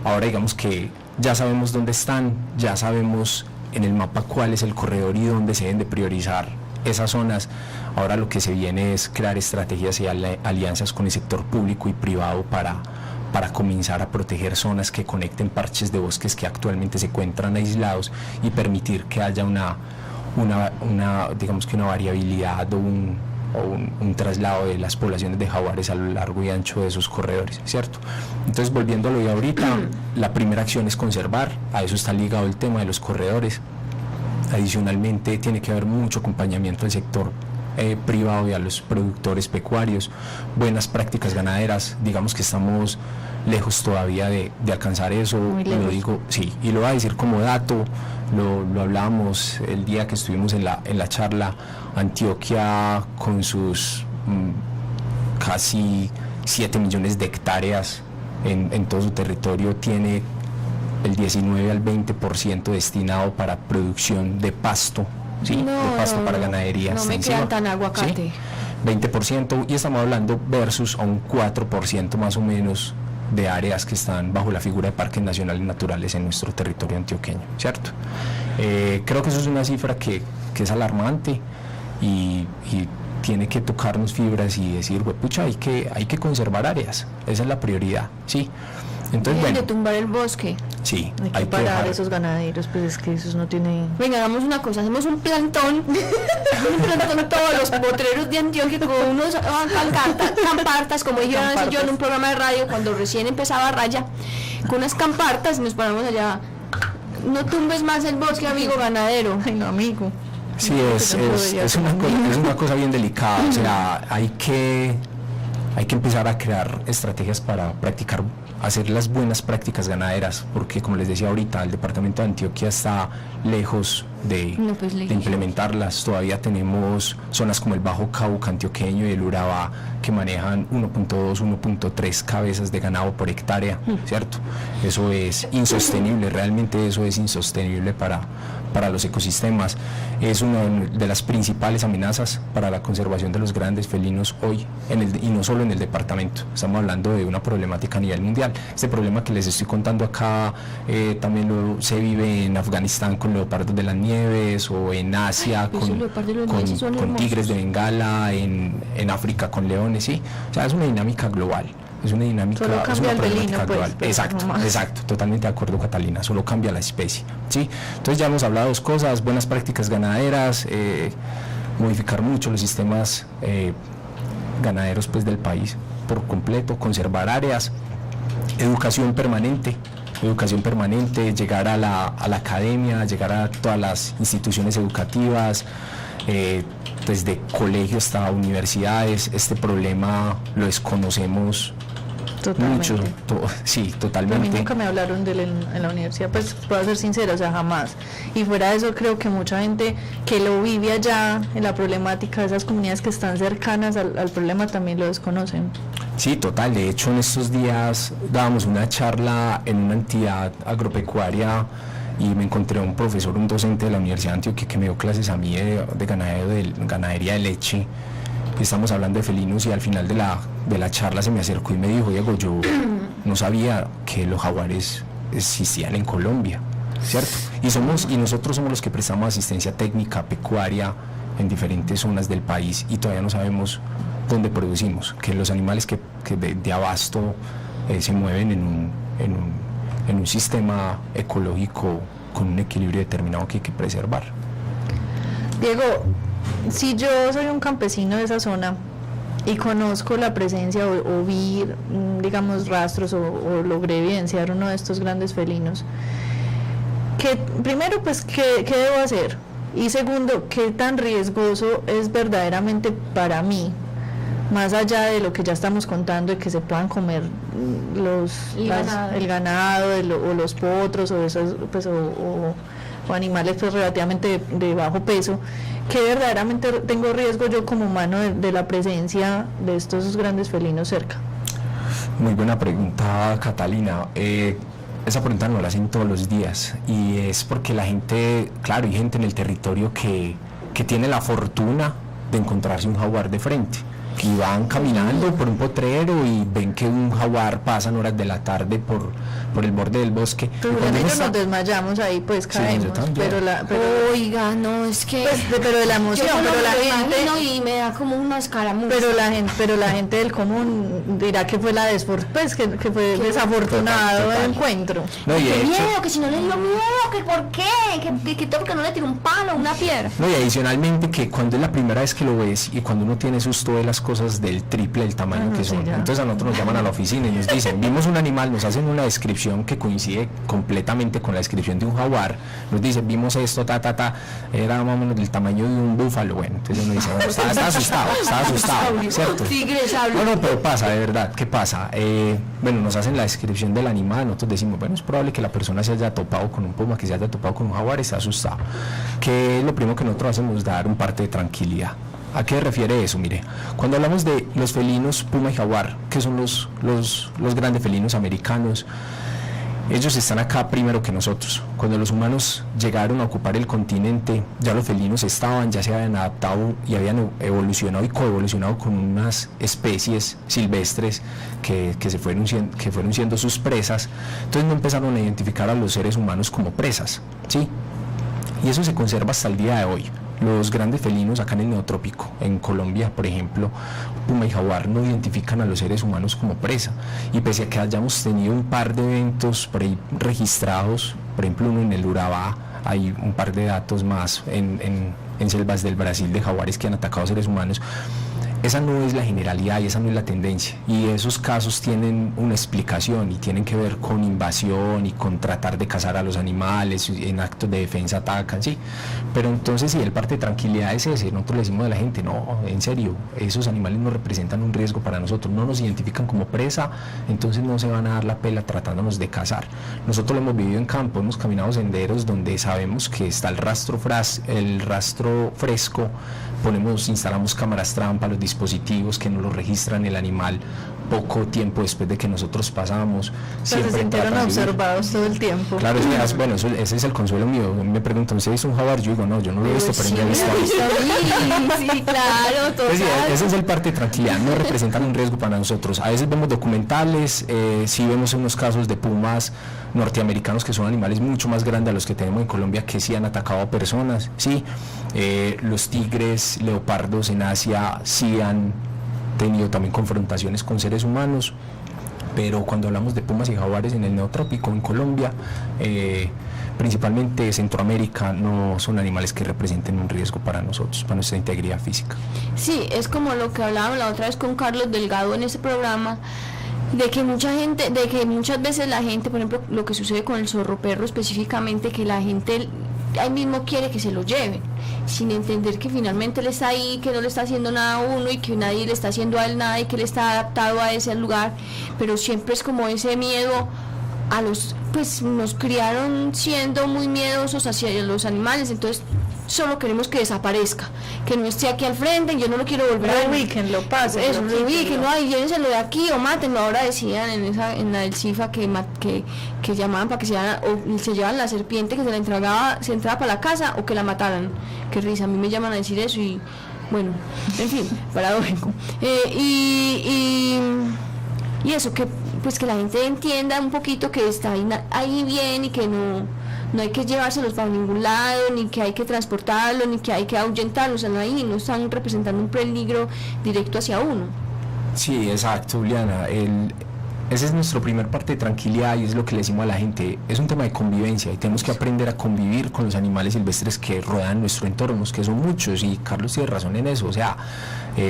Ahora digamos que ya sabemos dónde están, ya sabemos en el mapa cuál es el corredor y dónde se deben de priorizar esas zonas. Ahora lo que se viene es crear estrategias y alianzas con el sector público y privado para comenzar a proteger zonas que conecten parches de bosques que actualmente se encuentran aislados y permitir que haya una digamos que una variabilidad o un traslado de las poblaciones de jaguares a lo largo y ancho de esos corredores, ¿cierto? Entonces, volviendo a lo de ahorita, la primera acción es conservar, a eso está ligado el tema de los corredores. Adicionalmente, tiene que haber mucho acompañamiento del sector privado y a los productores pecuarios, buenas prácticas ganaderas. Digamos que estamos lejos todavía de alcanzar eso, lo digo, sí, y lo voy a decir como dato, lo hablábamos el día que estuvimos en la charla. Antioquia, con sus casi 7 millones de hectáreas en todo su territorio, tiene el 19 al 20% destinado para producción de pasto, ¿sí? De pasto para ganadería extensiva. No me quedan tan aguacate. ¿Sí? 20%, y estamos hablando versus a un 4% más o menos de áreas que están bajo la figura de parques nacionales naturales en nuestro territorio antioqueño, ¿cierto? Creo que eso es una cifra que es alarmante y tiene que tocarnos fibras y decir, pucha, hay que conservar áreas, esa es la prioridad, ¿sí? Entonces, Dejen de tumbar el bosque. Sí, Hay que parar esos ganaderos, pues es que esos no tienen... Venga, hagamos una cosa, hacemos un plantón todos los potreros de Antioquia con unos campartas, como dije yo en un programa de radio cuando recién empezaba Raya, con unas campartas y nos ponemos allá. No tumbes más el bosque, amigo ganadero. Ay, no, amigo. Sí, es una cosa bien delicada, o sea, hay que empezar a crear estrategias para practicar, hacer las buenas prácticas ganaderas, porque como les decía ahorita, el departamento de Antioquia está lejos de implementarlas. Todavía tenemos zonas como el Bajo Cauca antioqueño y el Urabá que manejan 1.2, 1.3 cabezas de ganado por hectárea, ¿cierto? Eso es insostenible, realmente eso es insostenible para los ecosistemas. Es una de las principales amenazas para la conservación de los grandes felinos hoy, y no solo en el departamento. Estamos hablando de una problemática a nivel mundial. Este problema que les estoy contando acá también se vive en Afganistán con leopardos de las nieves, o en Asia con tigres de Bengala, en África con leones, ¿sí? O sea, es una dinámica global. Es una dinámica, solo cambia es una problemática felino, global. Pues, Exacto, totalmente de acuerdo, Catalina, solo cambia la especie, ¿sí? Entonces ya hemos hablado de dos cosas: buenas prácticas ganaderas, modificar mucho los sistemas ganaderos pues del país por completo, conservar áreas, educación permanente, llegar a la academia, llegar a todas las instituciones educativas, desde colegios hasta universidades. Este problema lo desconocemos mucho, sí, totalmente. A mí nunca me hablaron de él en la universidad, pues puedo ser sincera, o sea, jamás. Y fuera de eso, creo que mucha gente que lo vive allá, en la problemática de esas comunidades que están cercanas al problema, también lo desconocen. Sí, total. De hecho, en estos días dábamos una charla en una entidad agropecuaria y me encontré un profesor, un docente de la Universidad de Antioquia que me dio clases a mí de ganadería de leche. Estamos hablando de felinos y al final de la charla se me acercó y me dijo: Diego, yo no sabía que los jaguares existían en Colombia, ¿cierto? Y nosotros somos los que prestamos asistencia técnica pecuaria en diferentes zonas del país y todavía no sabemos dónde producimos, que los animales que de abasto se mueven en un sistema ecológico con un equilibrio determinado que hay que preservar. Diego, si yo soy un campesino de esa zona y conozco la presencia o vi, digamos, rastros o logré evidenciar uno de estos grandes felinos, primero, pues, ¿qué debo hacer? Y segundo, ¿qué tan riesgoso es verdaderamente para mí, más allá de lo que ya estamos contando, de que se puedan comer el ganado o los potros o esos, pues, o animales pues relativamente de bajo peso, que verdaderamente tengo riesgo yo como humano de la presencia de estos grandes felinos cerca? Muy buena pregunta, Catalina. Esa pregunta no la hacen todos los días, y es porque la gente, claro, hay gente en el territorio que tiene la fortuna de encontrarse un jaguar de frente, que van caminando por un potrero y ven que un jaguar pasa en horas de la tarde por el borde del bosque. Seguramente nos desmayamos ahí, pues caemos. Sí, pero oiga, no, es que pues, pero de la emoción, pero la gente y me da como una escaramuza. Pero la gente del común dirá que fue que fue desafortunado el encuentro. No, qué miedo, que si no le dio miedo, que por qué, que todo porque no le tiró un palo, una piedra. No, y adicionalmente que cuando es la primera vez que lo ves y cuando uno tiene susto de las cosas del triple del tamaño que son, entonces a nosotros nos llaman a la oficina y nos dicen: vimos un animal, nos hacen una descripción que coincide completamente con la descripción de un jaguar, nos dicen: vimos esto, era más o menos del tamaño de un búfalo. Bueno, entonces uno dice: bueno, está asustado, ¿cierto? No, pero pasa, de verdad, ¿qué pasa? Bueno, nos hacen la descripción del animal, nosotros decimos: bueno, es probable que la persona se haya topado con un puma, que se haya topado con un jaguar, está asustado. Que lo primero que nosotros hacemos es dar un parte de tranquilidad. ¿A qué refiere eso? Mire, cuando hablamos de los felinos puma y jaguar, que son los grandes felinos americanos, ellos están acá primero que nosotros. Cuando los humanos llegaron a ocupar el continente, ya los felinos ya se habían adaptado y habían evolucionado y coevolucionado con unas especies silvestres que fueron siendo sus presas. Entonces no empezaron a identificar a los seres humanos como presas, ¿sí? Y eso se conserva hasta el día de hoy. Los grandes felinos acá en el neotrópico, en Colombia, por ejemplo, puma y jaguar no identifican a los seres humanos como presa. Y pese a que hayamos tenido un par de eventos por ahí registrados, por ejemplo uno en el Urabá, hay un par de datos más en selvas del Brasil de jaguares que han atacado seres humanos. Esa no es la generalidad y esa no es la tendencia, y esos casos tienen una explicación y tienen que ver con invasión y con tratar de cazar a los animales, en actos de defensa atacan, sí, pero entonces si el parte de tranquilidad es ese, nosotros le decimos a la gente, no, en serio, esos animales no representan un riesgo para nosotros, no nos identifican como presa, entonces no se van a dar la pela tratándonos de cazar. Nosotros lo hemos vivido en campo, hemos caminado senderos donde sabemos que está el rastro fresco, instalamos cámaras trampa, los dispositivos que nos lo registran el animal poco tiempo después de que nosotros pasamos. Se sintieron observados todo el tiempo. Claro, bueno, ese es el consuelo mío. Me preguntan, ¿usted es un jaguar? Yo digo, no, yo no lo he visto, pero ya está visto. Sí, claro, total. Ese es el parte de tranquilidad, no representan un riesgo para nosotros. A veces vemos documentales, sí vemos unos casos de pumas norteamericanos que son animales mucho más grandes a los que tenemos en Colombia, que sí han atacado a personas, sí. Los tigres, leopardos en Asia sí han tenido también confrontaciones con seres humanos, pero cuando hablamos de pumas y jaguares en el neotrópico, en Colombia, principalmente Centroamérica, no son animales que representen un riesgo para nosotros, para nuestra integridad física. Sí, es como lo que hablábamos la otra vez con Carlos Delgado en ese programa, de que muchas veces la gente, por ejemplo, lo que sucede con el zorroperro específicamente, que la gente ahí mismo quiere que se lo lleven, sin entender que finalmente él está ahí, que no le está haciendo nada a uno y que nadie le está haciendo a él nada y que él está adaptado a ese lugar, pero siempre es como ese miedo a pues nos criaron siendo muy miedosos hacia los animales, entonces solo queremos que desaparezca, que no esté aquí al frente, yo no lo quiero volver a Reubiquenlo, pasen, eso, reubiquenlo, ay, llévenselo de aquí o mátenlo. Ahora decían en la del CIFA que llamaban para que se llevaban la serpiente que se entraba para la casa o que la mataran. Qué risa, a mí me llaman a decir eso y bueno, en fin, paradójico. Y eso, que pues que la gente entienda un poquito que está ahí bien y que no hay que llevárselos para ningún lado, ni que hay que transportarlos, ni que hay que ahuyentarlos, o sea, ahí no están representando un peligro directo hacia uno. Sí, exacto, Juliana. Ese es nuestro primer parte de tranquilidad y es lo que le decimos a la gente. Es un tema de convivencia y tenemos que aprender a convivir con los animales silvestres que rodean nuestro entorno, que son muchos, y Carlos tiene razón en eso. O sea,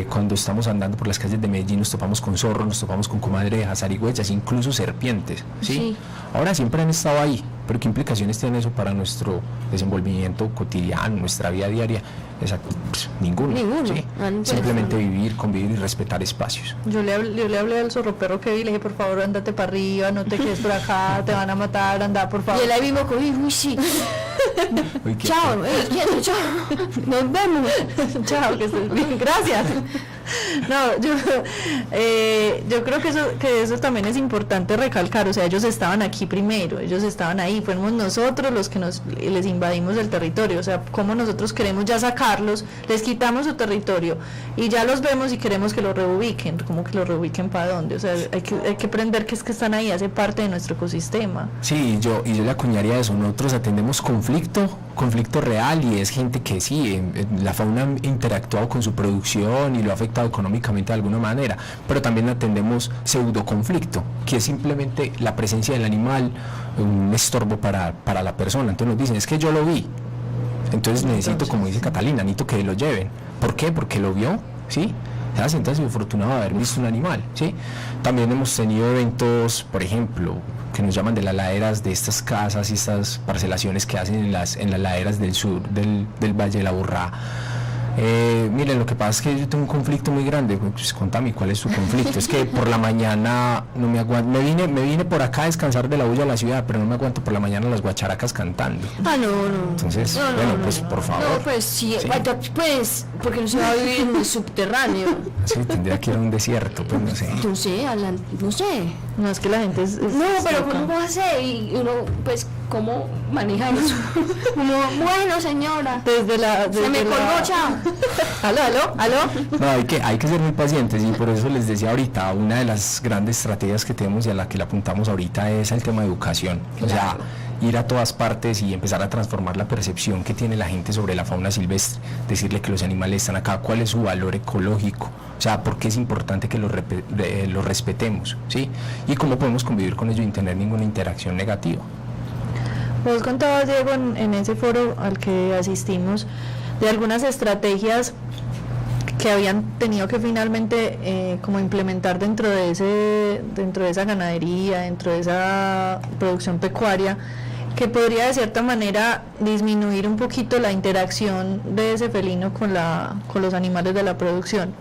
cuando estamos andando por las calles de Medellín nos topamos con zorros, nos topamos con comadrejas, zarigüeyas, incluso serpientes, ¿sí? Ahora siempre han estado ahí, pero ¿qué implicaciones tiene eso para nuestro desenvolvimiento cotidiano, nuestra vida diaria? Exacto, pues, ninguno. ¿Sí? Simplemente vivir, convivir y respetar espacios. Yo le hablé al zorroperro que vi, le dije, por favor, ándate para arriba, no te quedes por acá, te van a matar, anda, por favor. Y él ahí mismo cogí, uy, sí. Chao, quieto, chao. Nos vemos. Chao, que estés bien, gracias. No, yo creo que eso también es importante recalcar, o sea, ellos estaban aquí primero, ellos estaban ahí, fuimos nosotros los que les invadimos el territorio, o sea, como nosotros queremos ya sacarlos, les quitamos su territorio y ya los vemos y queremos que los reubiquen, ¿cómo que los reubiquen para dónde? O sea, hay que aprender que es que están ahí, hace parte de nuestro ecosistema. Sí, yo le acuñaría eso, nosotros atendemos conflicto real, y es gente que sí, la fauna ha interactuado con su producción y lo ha afectado económicamente de alguna manera, pero también atendemos pseudoconflicto, que es simplemente la presencia del animal, un estorbo para la persona. Entonces nos dicen, es que yo lo vi, entonces necesito, como dice Catalina, necesito que lo lleven. ¿Por qué? Porque lo vio, ¿sí? Se siente afortunado de haber visto un animal, ¿sí? También hemos tenido eventos, por ejemplo, que nos llaman de las laderas de estas casas y estas parcelaciones que hacen en las laderas del sur del Valle de la Burrá. Miren, lo que pasa es que yo tengo un conflicto muy grande. Pues contame, ¿cuál es su conflicto? Es que por la mañana no me aguanto, me vine por acá a descansar de la bulla de la ciudad, pero no me aguanto por la mañana las guacharacas cantando. Ah, no. Entonces, pues por favor. No, pues sí. Pues, porque no se va a vivir en el subterráneo. Sí, tendría que ir a un desierto, pues no sé. No sé. No, es que la gente no, pero ¿cómo va a ser? Y uno, pues, ¿cómo maneja eso? Como, bueno, señora. Se me colgó, chao. ¿Aló? No, hay que ser muy pacientes, y por eso les decía ahorita, una de las grandes estrategias que tenemos y a la que le apuntamos ahorita es el tema de educación. O sea, ir a todas partes y empezar a transformar la percepción que tiene la gente sobre la fauna silvestre, decirle que los animales están acá, cuál es su valor ecológico, o sea, por qué es importante que los respetemos, ¿sí? Y cómo podemos convivir con ellos sin tener ninguna interacción negativa. Vos contabas, Diego, en ese foro al que asistimos, de algunas estrategias que habían tenido que finalmente como implementar dentro de esa ganadería, dentro de esa producción pecuaria, que podría de cierta manera disminuir un poquito la interacción de ese felino con los animales de la producción.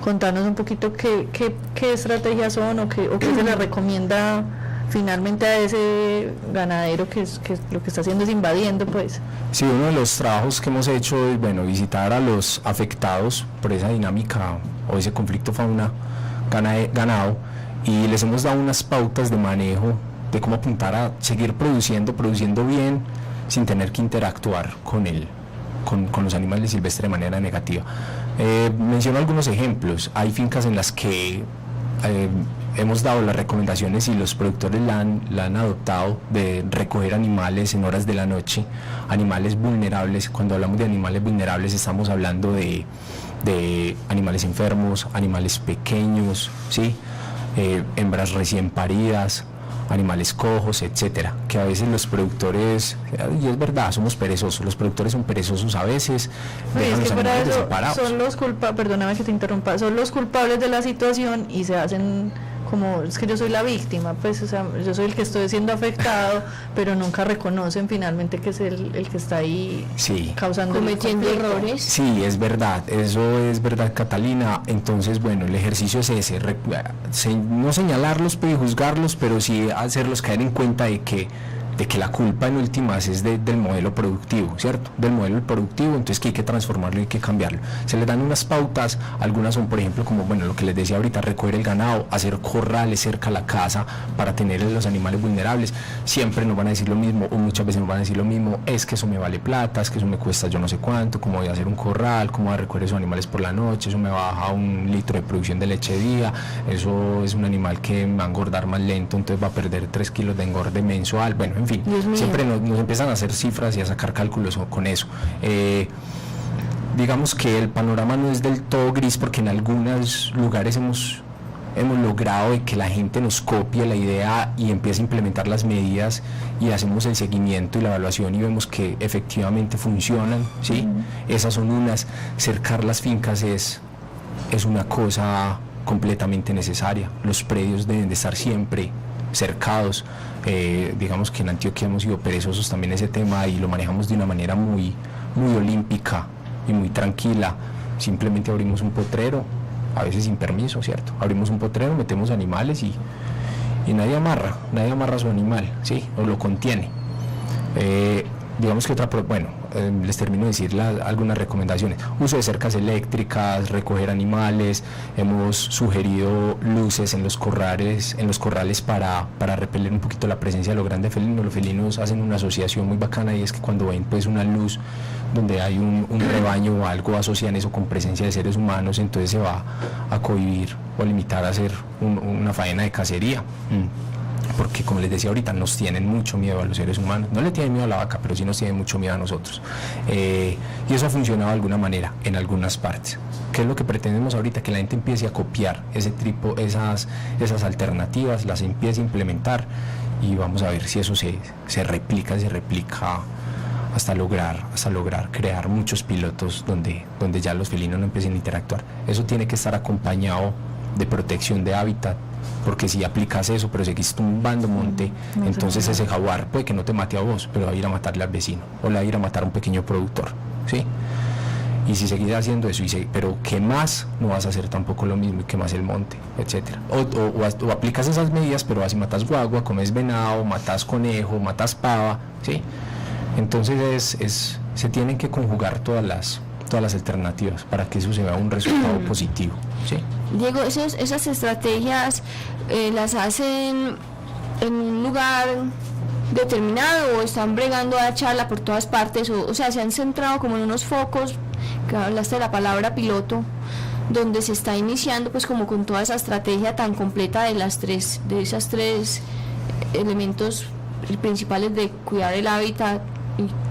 Contanos un poquito qué estrategias son o qué se le recomienda finalmente a ese ganadero que lo que está haciendo es invadiendo, pues. Sí, uno de los trabajos que hemos hecho es, bueno, visitar a los afectados por esa dinámica o ese conflicto fauna-ganado, y les hemos dado unas pautas de manejo de cómo apuntar a seguir produciendo bien sin tener que interactuar con los animales silvestres de manera negativa. Menciono algunos ejemplos. Hay fincas en las que hemos dado las recomendaciones y los productores la han adoptado, de recoger animales en horas de la noche, animales vulnerables. Cuando hablamos de animales vulnerables estamos hablando de animales enfermos, animales pequeños, ¿sí? Hembras recién paridas, animales cojos, etcétera, que a veces los productores, y es verdad, somos perezosos, los productores son perezosos a veces, dejan los animales desamparados. Son los culpables, perdóname que te interrumpa, son los culpables de la situación y se hacen como, es que yo soy la víctima, pues, o sea, yo soy el que estoy siendo afectado, pero nunca reconocen finalmente que es el que está ahí, sí, causando, cometiendo errores. Sí, es verdad, eso es verdad, Catalina. Entonces, bueno, el ejercicio es ese, no señalarlos y juzgarlos, pero sí hacerlos caer en cuenta de que la culpa en últimas es del modelo productivo, ¿cierto? Del modelo productivo, entonces que hay que transformarlo y hay que cambiarlo. Se les dan unas pautas, algunas son, por ejemplo, como, bueno, lo que les decía ahorita, recoger el ganado, hacer corrales cerca a la casa para tener los animales vulnerables. Siempre nos van a decir lo mismo, o muchas veces nos van a decir lo mismo, es que eso me vale plata, es que eso me cuesta yo no sé cuánto, cómo voy a hacer un corral, cómo voy a recoger esos animales por la noche, eso me baja 1 litro de producción de leche día, eso es un animal que me va a engordar más lento, entonces va a perder 3 kilos de engorde mensual, bueno, en fin, siempre nos empiezan a hacer cifras y a sacar cálculos con eso. Digamos que el panorama no es del todo gris, porque en algunos lugares hemos logrado de que la gente nos copie la idea y empiece a implementar las medidas, y hacemos el seguimiento y la evaluación y vemos que efectivamente funcionan, ¿sí? Esas son unas. Cercar las fincas es una cosa completamente necesaria. Los predios deben de estar siempre cercados. Digamos que en Antioquia hemos sido perezosos también ese tema y lo manejamos de una manera muy, muy olímpica y muy tranquila. Simplemente abrimos un potrero, a veces sin permiso, ¿cierto? Abrimos un potrero, metemos animales y nadie amarra su animal, ¿sí? O lo contiene. Digamos que les termino de decir algunas recomendaciones: uso de cercas eléctricas, recoger animales, hemos sugerido luces en los corrales para repeler un poquito la presencia de los grandes felinos. Los felinos hacen una asociación muy bacana, y es que cuando ven pues una luz donde hay un rebaño o algo, asocian eso con presencia de seres humanos, entonces se va a cohibir o a limitar a hacer una faena de cacería. Porque, como les decía ahorita, nos tienen mucho miedo a los seres humanos. No le tienen miedo a la vaca, pero sí nos tienen mucho miedo a nosotros. Y eso ha funcionado de alguna manera en algunas partes. ¿Qué es lo que pretendemos ahorita? Que la gente empiece a copiar esas alternativas, las empiece a implementar, y vamos a ver si eso se replica hasta lograr crear muchos pilotos donde ya los felinos no empiecen a interactuar. Eso tiene que estar acompañado de protección de hábitat, porque si aplicas eso pero seguís tumbando monte, entonces ese jaguar puede que no te mate a vos, pero va a ir a matarle al vecino, o le va a ir a matar a un pequeño productor, ¿sí? Y si seguís haciendo eso, pero ¿qué más? No vas a hacer tampoco lo mismo, y ¿qué más el monte? Etcétera. O aplicas esas medidas, pero vas y matas guagua, comes venado, matas conejo, matas pava, ¿sí? Entonces se tienen que conjugar todas las alternativas para que eso se vea un resultado positivo, ¿sí? Diego, esas estrategias las hacen en un lugar determinado, o están bregando a echarla por todas partes, o sea, se han centrado como en unos focos, que hablaste de la palabra piloto, donde se está iniciando pues como con toda esa estrategia tan completa de esos tres elementos principales de cuidar el hábitat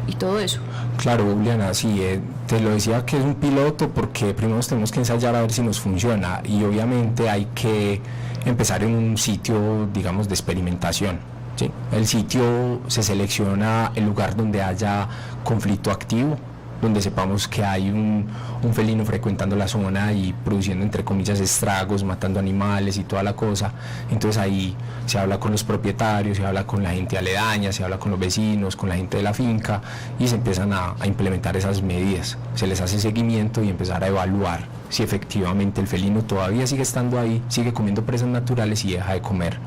y todo eso. Claro, Juliana, sí, te lo decía que es un piloto porque primero tenemos que ensayar a ver si nos funciona y obviamente hay que empezar en un sitio, digamos, de experimentación, ¿sí? El sitio se selecciona el lugar donde haya conflicto activo, donde sepamos que hay un felino frecuentando la zona y produciendo entre comillas estragos, matando animales y toda la cosa. Entonces ahí se habla con los propietarios, se habla con la gente aledaña, se habla con los vecinos, con la gente de la finca y se empiezan a implementar esas medidas. Se les hace seguimiento y empezar a evaluar si efectivamente el felino todavía sigue estando ahí, sigue comiendo presas naturales y deja de comer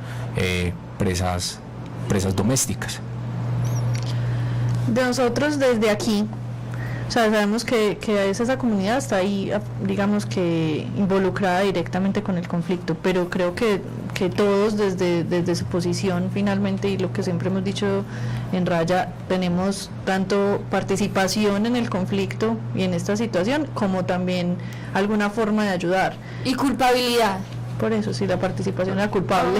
presas domésticas. De nosotros desde aquí, o sea, sabemos que esa comunidad está ahí, digamos que involucrada directamente con el conflicto, pero creo que todos desde su posición finalmente, y lo que siempre hemos dicho en Raya, tenemos tanto participación en el conflicto y en esta situación, como también alguna forma de ayudar. Y culpabilidad. Por eso, sí, la participación era culpable.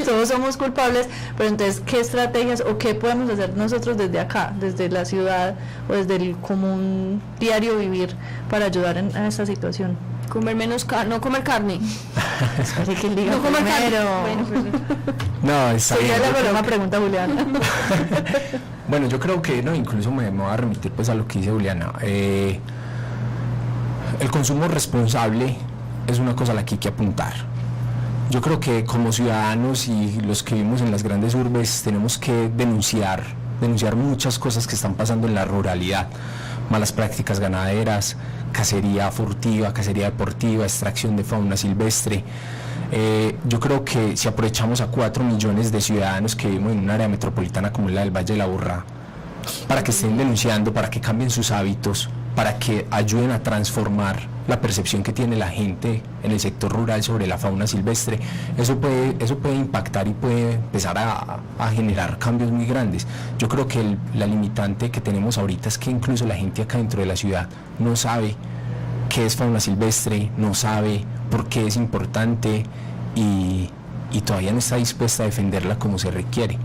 Todos somos culpables, pero entonces, ¿qué estrategias o qué podemos hacer nosotros desde acá, desde la ciudad o desde el común diario vivir para ayudar a esta situación? Comer menos no comer carne. Espera que él diga No comer primero. carne. Bueno, No, está bien. Ya le una pregunta, Juliana. Bueno, yo creo que no, incluso me voy a remitir pues a lo que dice Juliana. El consumo responsable es una cosa a la que hay que apuntar. Yo creo que como ciudadanos y los que vivimos en las grandes urbes tenemos que denunciar muchas cosas que están pasando en la ruralidad: malas prácticas ganaderas, cacería furtiva, cacería deportiva, extracción de fauna silvestre. Yo creo que si aprovechamos a 4 millones de ciudadanos que vivimos en un área metropolitana como la del Valle de la Aburrá, para que estén denunciando, para que cambien sus hábitos, para que ayuden a transformar la percepción que tiene la gente en el sector rural sobre la fauna silvestre, eso puede impactar y puede empezar a generar cambios muy grandes. Yo creo que la limitante que tenemos ahorita es que incluso la gente acá dentro de la ciudad no sabe qué es fauna silvestre, no sabe por qué es importante y todavía no está dispuesta a defenderla como se requiere.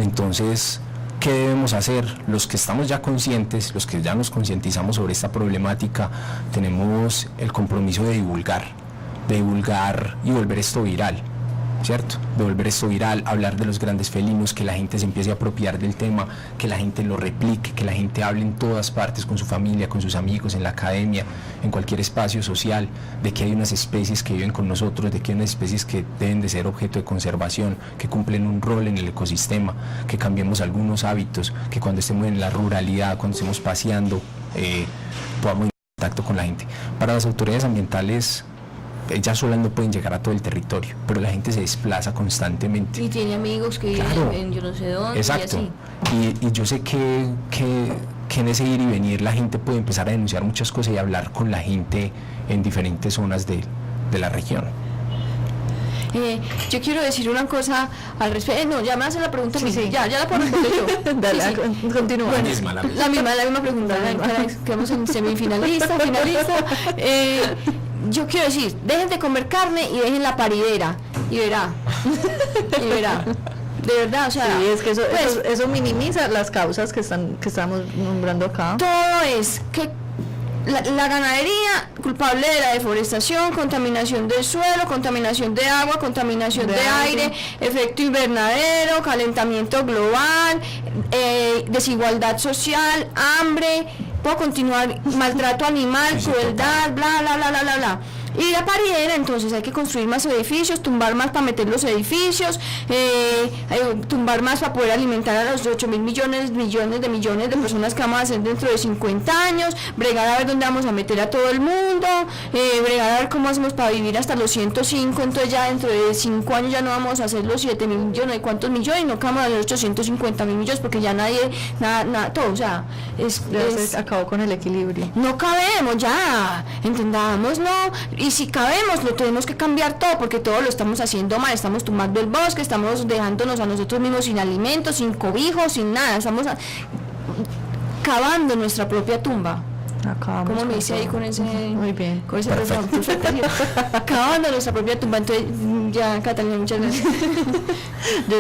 Entonces, ¿qué debemos hacer? Los que estamos ya conscientes, los que ya nos concientizamos sobre esta problemática, tenemos el compromiso de divulgar y volver esto viral, ¿cierto? De volver esto viral, hablar de los grandes felinos, que la gente se empiece a apropiar del tema, que la gente lo replique, que la gente hable en todas partes, con su familia, con sus amigos, en la academia, en cualquier espacio social, de que hay unas especies que viven con nosotros, de que hay unas especies que deben de ser objeto de conservación, que cumplen un rol en el ecosistema, que cambiemos algunos hábitos, que cuando estemos en la ruralidad, cuando estemos paseando, podamos ir en contacto con la gente. Para las autoridades ambientales, ellas solas no pueden llegar a todo el territorio, pero la gente se desplaza constantemente. Y tiene amigos que viven en yo no sé dónde. Exacto. Y así. Y yo sé que en ese ir y venir la gente puede empezar a denunciar muchas cosas y hablar con la gente en diferentes zonas de la región. Yo quiero decir una cosa al respecto. No, ya me hacen la pregunta. Sí. Ya la puedo responder yo. Dale, Sí. continúa. Bueno, La misma la misma pregunta. Quedamos en semifinalista, finalista. Yo quiero decir, dejen de comer carne y dejen la paridera. Y verá. De verdad, o sea. Sí, es que pues, eso minimiza las causas que estamos nombrando acá. todo es que la ganadería culpable de la deforestación, contaminación del suelo, contaminación de agua, contaminación de aire, efecto invernadero, calentamiento global, desigualdad social, hambre, puedo continuar, maltrato animal, crueldad, bla, bla, bla, bla, bla, bla. Y la paridera, entonces hay que construir más edificios, tumbar más para meter los edificios, tumbar más para poder alimentar a los 8.000 millones de personas que vamos a hacer dentro de 50 años, bregar a ver dónde vamos a meter a todo el mundo, bregar a ver cómo hacemos para vivir hasta los 105, entonces ya dentro de 5 años ya no vamos a hacer los 7.000 millones, de cuántos millones, no vamos a hacer 850.000 millones porque ya nadie, nada, todo, o sea, Se acabó con el equilibrio. no cabemos ya, entendámoslo, y si cabemos lo tenemos que cambiar todo porque todo lo estamos haciendo mal, estamos tumbando el bosque, estamos dejándonos a nosotros mismos sin alimentos, sin cobijo, sin nada, estamos cavando nuestra propia tumba. Acabamos ¿Cómo me con dice ahí todo. con ese? Muy bien. Con ese refrán perfecto. Acabando nuestra propia tumba. Entonces, ya, Catalina, muchas gracias.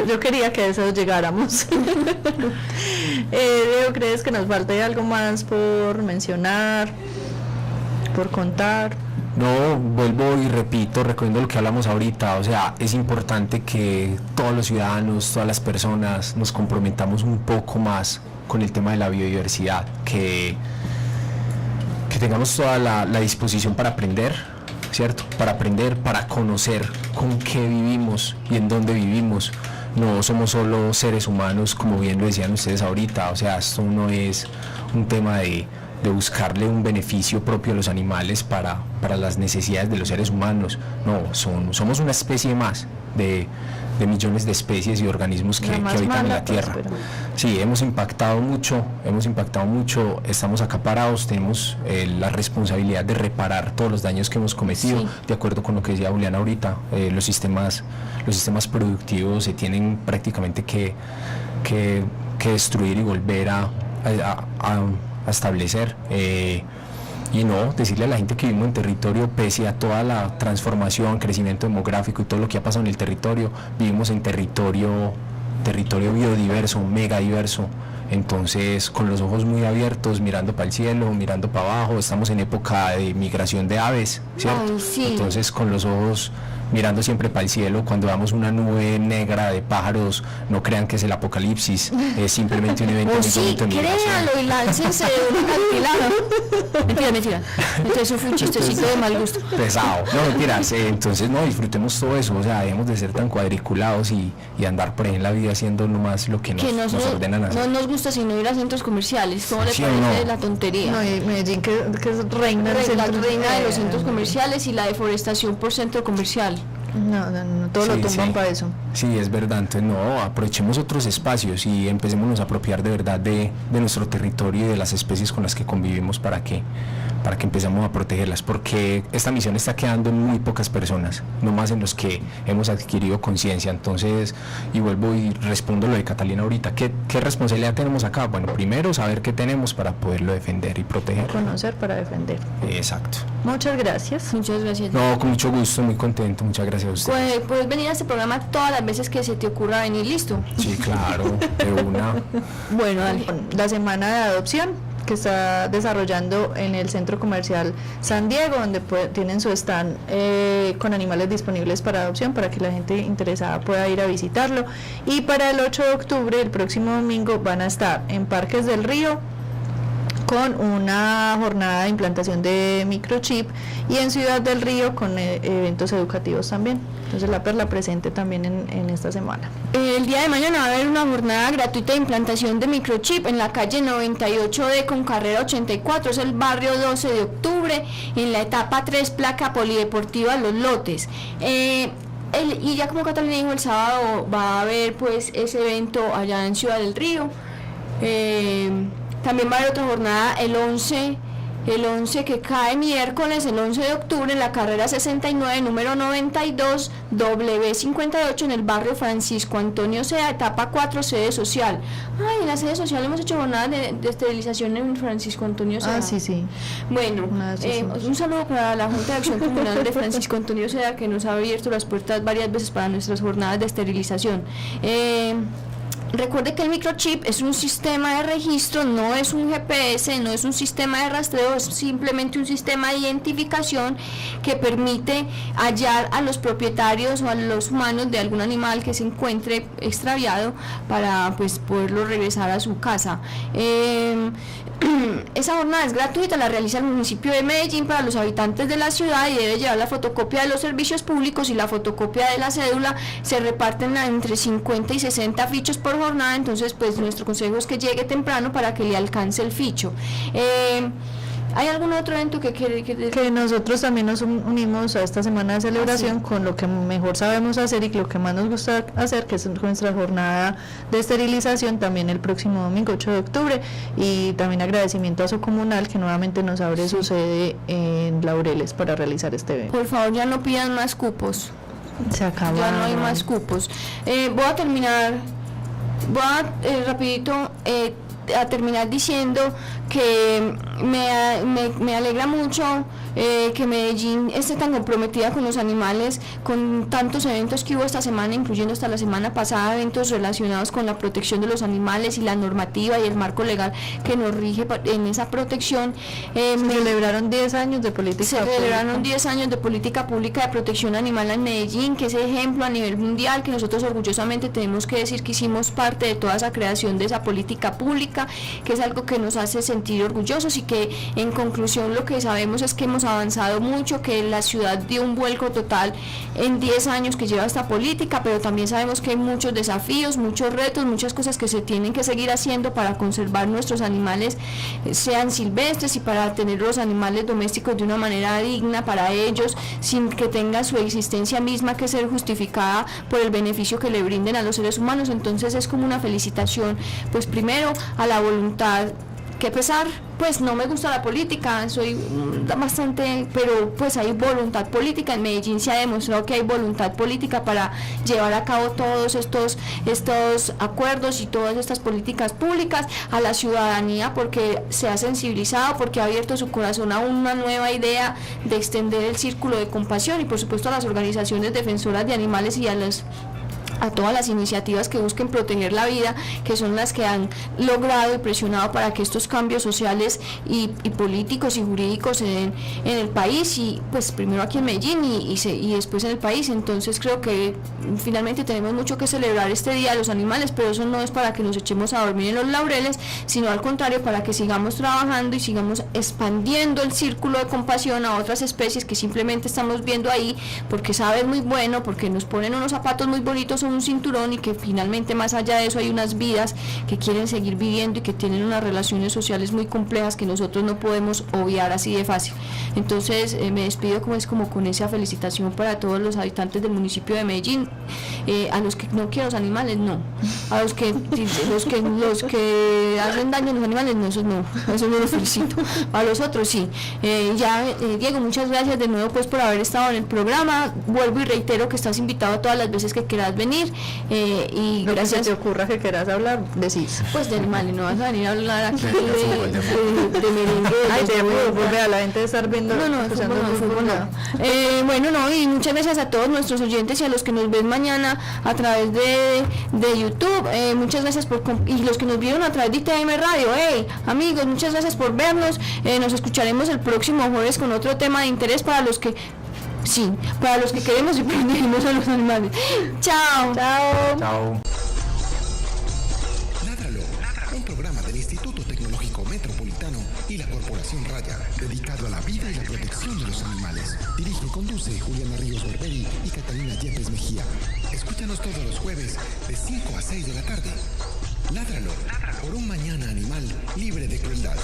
Yo quería que a eso llegáramos. Diego, ¿crees que nos falta algo más por mencionar, por contar? No, vuelvo y repito, recomiendo lo que hablamos ahorita, o sea, es importante que todos los ciudadanos, todas las personas nos comprometamos un poco más con el tema de la biodiversidad, que tengamos toda la disposición para aprender, ¿cierto? Para aprender, para conocer con qué vivimos y en dónde vivimos. No somos solo seres humanos, como bien lo decían ustedes ahorita, o sea, esto no es un tema de buscarle un beneficio propio a los animales para las necesidades de los seres humanos. No, somos una especie más de millones de especies y organismos que habitan en la Tierra. Sí, hemos impactado mucho, estamos acaparados, tenemos la responsabilidad de reparar todos los daños que hemos cometido, sí. De acuerdo con lo que decía Julián ahorita, los sistemas productivos se tienen prácticamente que destruir y volver a establecer, y no decirle a la gente que vivimos en territorio, pese a toda la transformación, crecimiento demográfico y todo lo que ha pasado en el territorio, vivimos en territorio biodiverso, mega diverso. Entonces, con los ojos muy abiertos, mirando para el cielo, mirando para abajo, estamos en época de migración de aves, ¿cierto? Ay, sí. Entonces, con los ojos mirando siempre para el cielo, cuando veamos una nube negra de pájaros, no crean que es el apocalipsis, es simplemente un evento muy bonito de migración. Créanlo y láncense de un acantilado. Mentira. Entonces eso fue un chistecito de mal gusto. Pesado, no mentiras, entonces no, disfrutemos todo eso, o sea, debemos de ser tan cuadriculados y andar por ahí en la vida haciendo nomás lo que nos ordenan hacer. No nos gusta sino ir a centros comerciales, ¿cómo le ¿Sí parece no? La tontería? No, y Medellín que es reina del La centro- reina de los centros comerciales y la deforestación por centro comercial. No, todo lo Sí, tumban sí. para eso. Sí, es verdad, entonces no, aprovechemos otros espacios y empecémonos a apropiar de verdad de nuestro territorio y de las especies con las que convivimos para que empecemos a protegerlas, porque esta misión está quedando en muy pocas personas, no más en los que hemos adquirido conciencia. Entonces, y vuelvo y respondo lo de Catalina ahorita, ¿qué responsabilidad tenemos acá? Bueno, primero saber qué tenemos para poderlo defender y proteger. Conocer para defender. Exacto. Muchas gracias. Muchas gracias. No, con mucho gusto, muy contento, muchas gracias a ustedes. Puedes venir a este programa todas las veces que se te ocurra venir, listo. Sí, claro, de una. Bueno, dale. La semana de adopción que está desarrollando en el Centro Comercial San Diego, donde tienen su stand con animales disponibles para adopción, para que la gente interesada pueda ir a visitarlo. Y para el 8 de octubre, el próximo domingo, van a estar en Parques del Río con una jornada de implantación de microchip, y en Ciudad del Río con eventos educativos también. Entonces la Perla presente también en esta semana. El día de mañana va a haber una jornada gratuita de implantación de microchip en la calle 98D con carrera 84, es el barrio 12 de octubre, en la etapa 3, placa polideportiva Los Lotes. Y ya como Catalina dijo, el sábado va a haber pues ese evento allá en Ciudad del Río. También va a haber otra jornada el 11 que cae miércoles, el 11 de octubre, en la carrera 69, número 92, W58, en el barrio Francisco Antonio Sea, etapa 4, sede social. Ay, en la sede social hemos hecho jornadas de esterilización en Francisco Antonio Sea. Ah, sí. Bueno, un saludo para la Junta de Acción Comunal de Francisco Antonio Sea, que nos ha abierto las puertas varias veces para nuestras jornadas de esterilización. Recuerde que el microchip es un sistema de registro, no es un GPS, no es un sistema de rastreo, es simplemente un sistema de identificación que permite hallar a los propietarios o a los humanos de algún animal que se encuentre extraviado para pues poderlo regresar a su casa. Esa jornada es gratuita, la realiza el municipio de Medellín para los habitantes de la ciudad y debe llevar la fotocopia de los servicios públicos y la fotocopia de la cédula. Se reparten entre 50 y 60 fichos por jornada, entonces pues nuestro consejo es que llegue temprano para que le alcance el ficho. ¿Hay algún otro evento que quiere que nosotros también nos unimos a esta semana de celebración con lo que mejor sabemos hacer y lo que más nos gusta hacer, que es nuestra jornada de esterilización también el próximo domingo 8 de octubre, y también agradecimiento a su comunal que nuevamente nos abre su sede en Laureles para realizar este evento. Por favor, ya no pidan más cupos. Se acaba. Ya no hay más cupos. Voy a terminar rapidito a terminar diciendo que me alegra mucho que Medellín esté tan comprometida con los animales, con tantos eventos que hubo esta semana, incluyendo hasta la semana pasada, eventos relacionados con la protección de los animales y la normativa y el marco legal que nos rige en esa protección. Se celebraron 10 años de política pública. Se celebraron 10 años de política pública de protección animal en Medellín, que es ejemplo a nivel mundial, que nosotros orgullosamente tenemos que decir que hicimos parte de toda esa creación de esa política pública, que es algo que nos hace sentir orgullosos y que en conclusión lo que sabemos es que hemos avanzado mucho, que la ciudad dio un vuelco total en 10 años que lleva esta política, pero también sabemos que hay muchos desafíos, muchos retos, muchas cosas que se tienen que seguir haciendo para conservar nuestros animales, sean silvestres, y para tener los animales domésticos de una manera digna para ellos, sin que tenga su existencia misma que ser justificada por el beneficio que le brinden a los seres humanos. Entonces es como una felicitación, pues primero a la voluntad, que pesar, pues no me gusta la política, soy bastante, pero pues hay voluntad política. En Medellín se ha demostrado que hay voluntad política para llevar a cabo todos estos acuerdos y todas estas políticas públicas, a la ciudadanía porque se ha sensibilizado, porque ha abierto su corazón a una nueva idea de extender el círculo de compasión, y por supuesto a las organizaciones defensoras de animales y a todas las iniciativas que busquen proteger la vida, que son las que han logrado y presionado para que estos cambios sociales y políticos y jurídicos se den en el país, y pues primero aquí en Medellín y después en el país. Entonces creo que finalmente tenemos mucho que celebrar este Día de los Animales, pero eso no es para que nos echemos a dormir en los laureles, sino al contrario, para que sigamos trabajando y sigamos expandiendo el círculo de compasión a otras especies que simplemente estamos viendo ahí porque saben muy bueno, porque nos ponen unos zapatos muy bonitos, un cinturón, y que finalmente más allá de eso hay unas vidas que quieren seguir viviendo y que tienen unas relaciones sociales muy complejas que nosotros no podemos obviar así de fácil. Entonces me despido como con esa felicitación para todos los habitantes del municipio de Medellín, a los que no quieren los animales, no, a los que hacen daño a los animales, no, eso no los felicito, a los otros sí. Diego, muchas gracias de nuevo pues por haber estado en el programa. Vuelvo y reitero que estás invitado todas las veces que quieras venir, y lo gracias. Que se te ocurra que quieras hablar, decís. Pues de animales, no vas a venir a hablar aquí de merengue. Ay, de fútbol, vea, la gente de estar viendo. Fútbol no. Bueno, no, y muchas gracias a todos nuestros oyentes y a los que nos ven mañana a través de YouTube. Muchas gracias y los que nos vieron a través de ITM Radio. Amigos, muchas gracias por vernos. Nos escucharemos el próximo jueves con otro tema de interés para los que queremos y protegemos a los animales. Chao. Chao. Ládralo, un programa del Instituto Tecnológico Metropolitano y la Corporación Raya, dedicado a la vida y la protección de los animales. Dirige y conduce Juliana Ríos Berberi y Catalina Yepes Mejía. Escúchanos todos los jueves de 5 a 6 de la tarde. Ládralo, por un mañana animal libre de crueldad.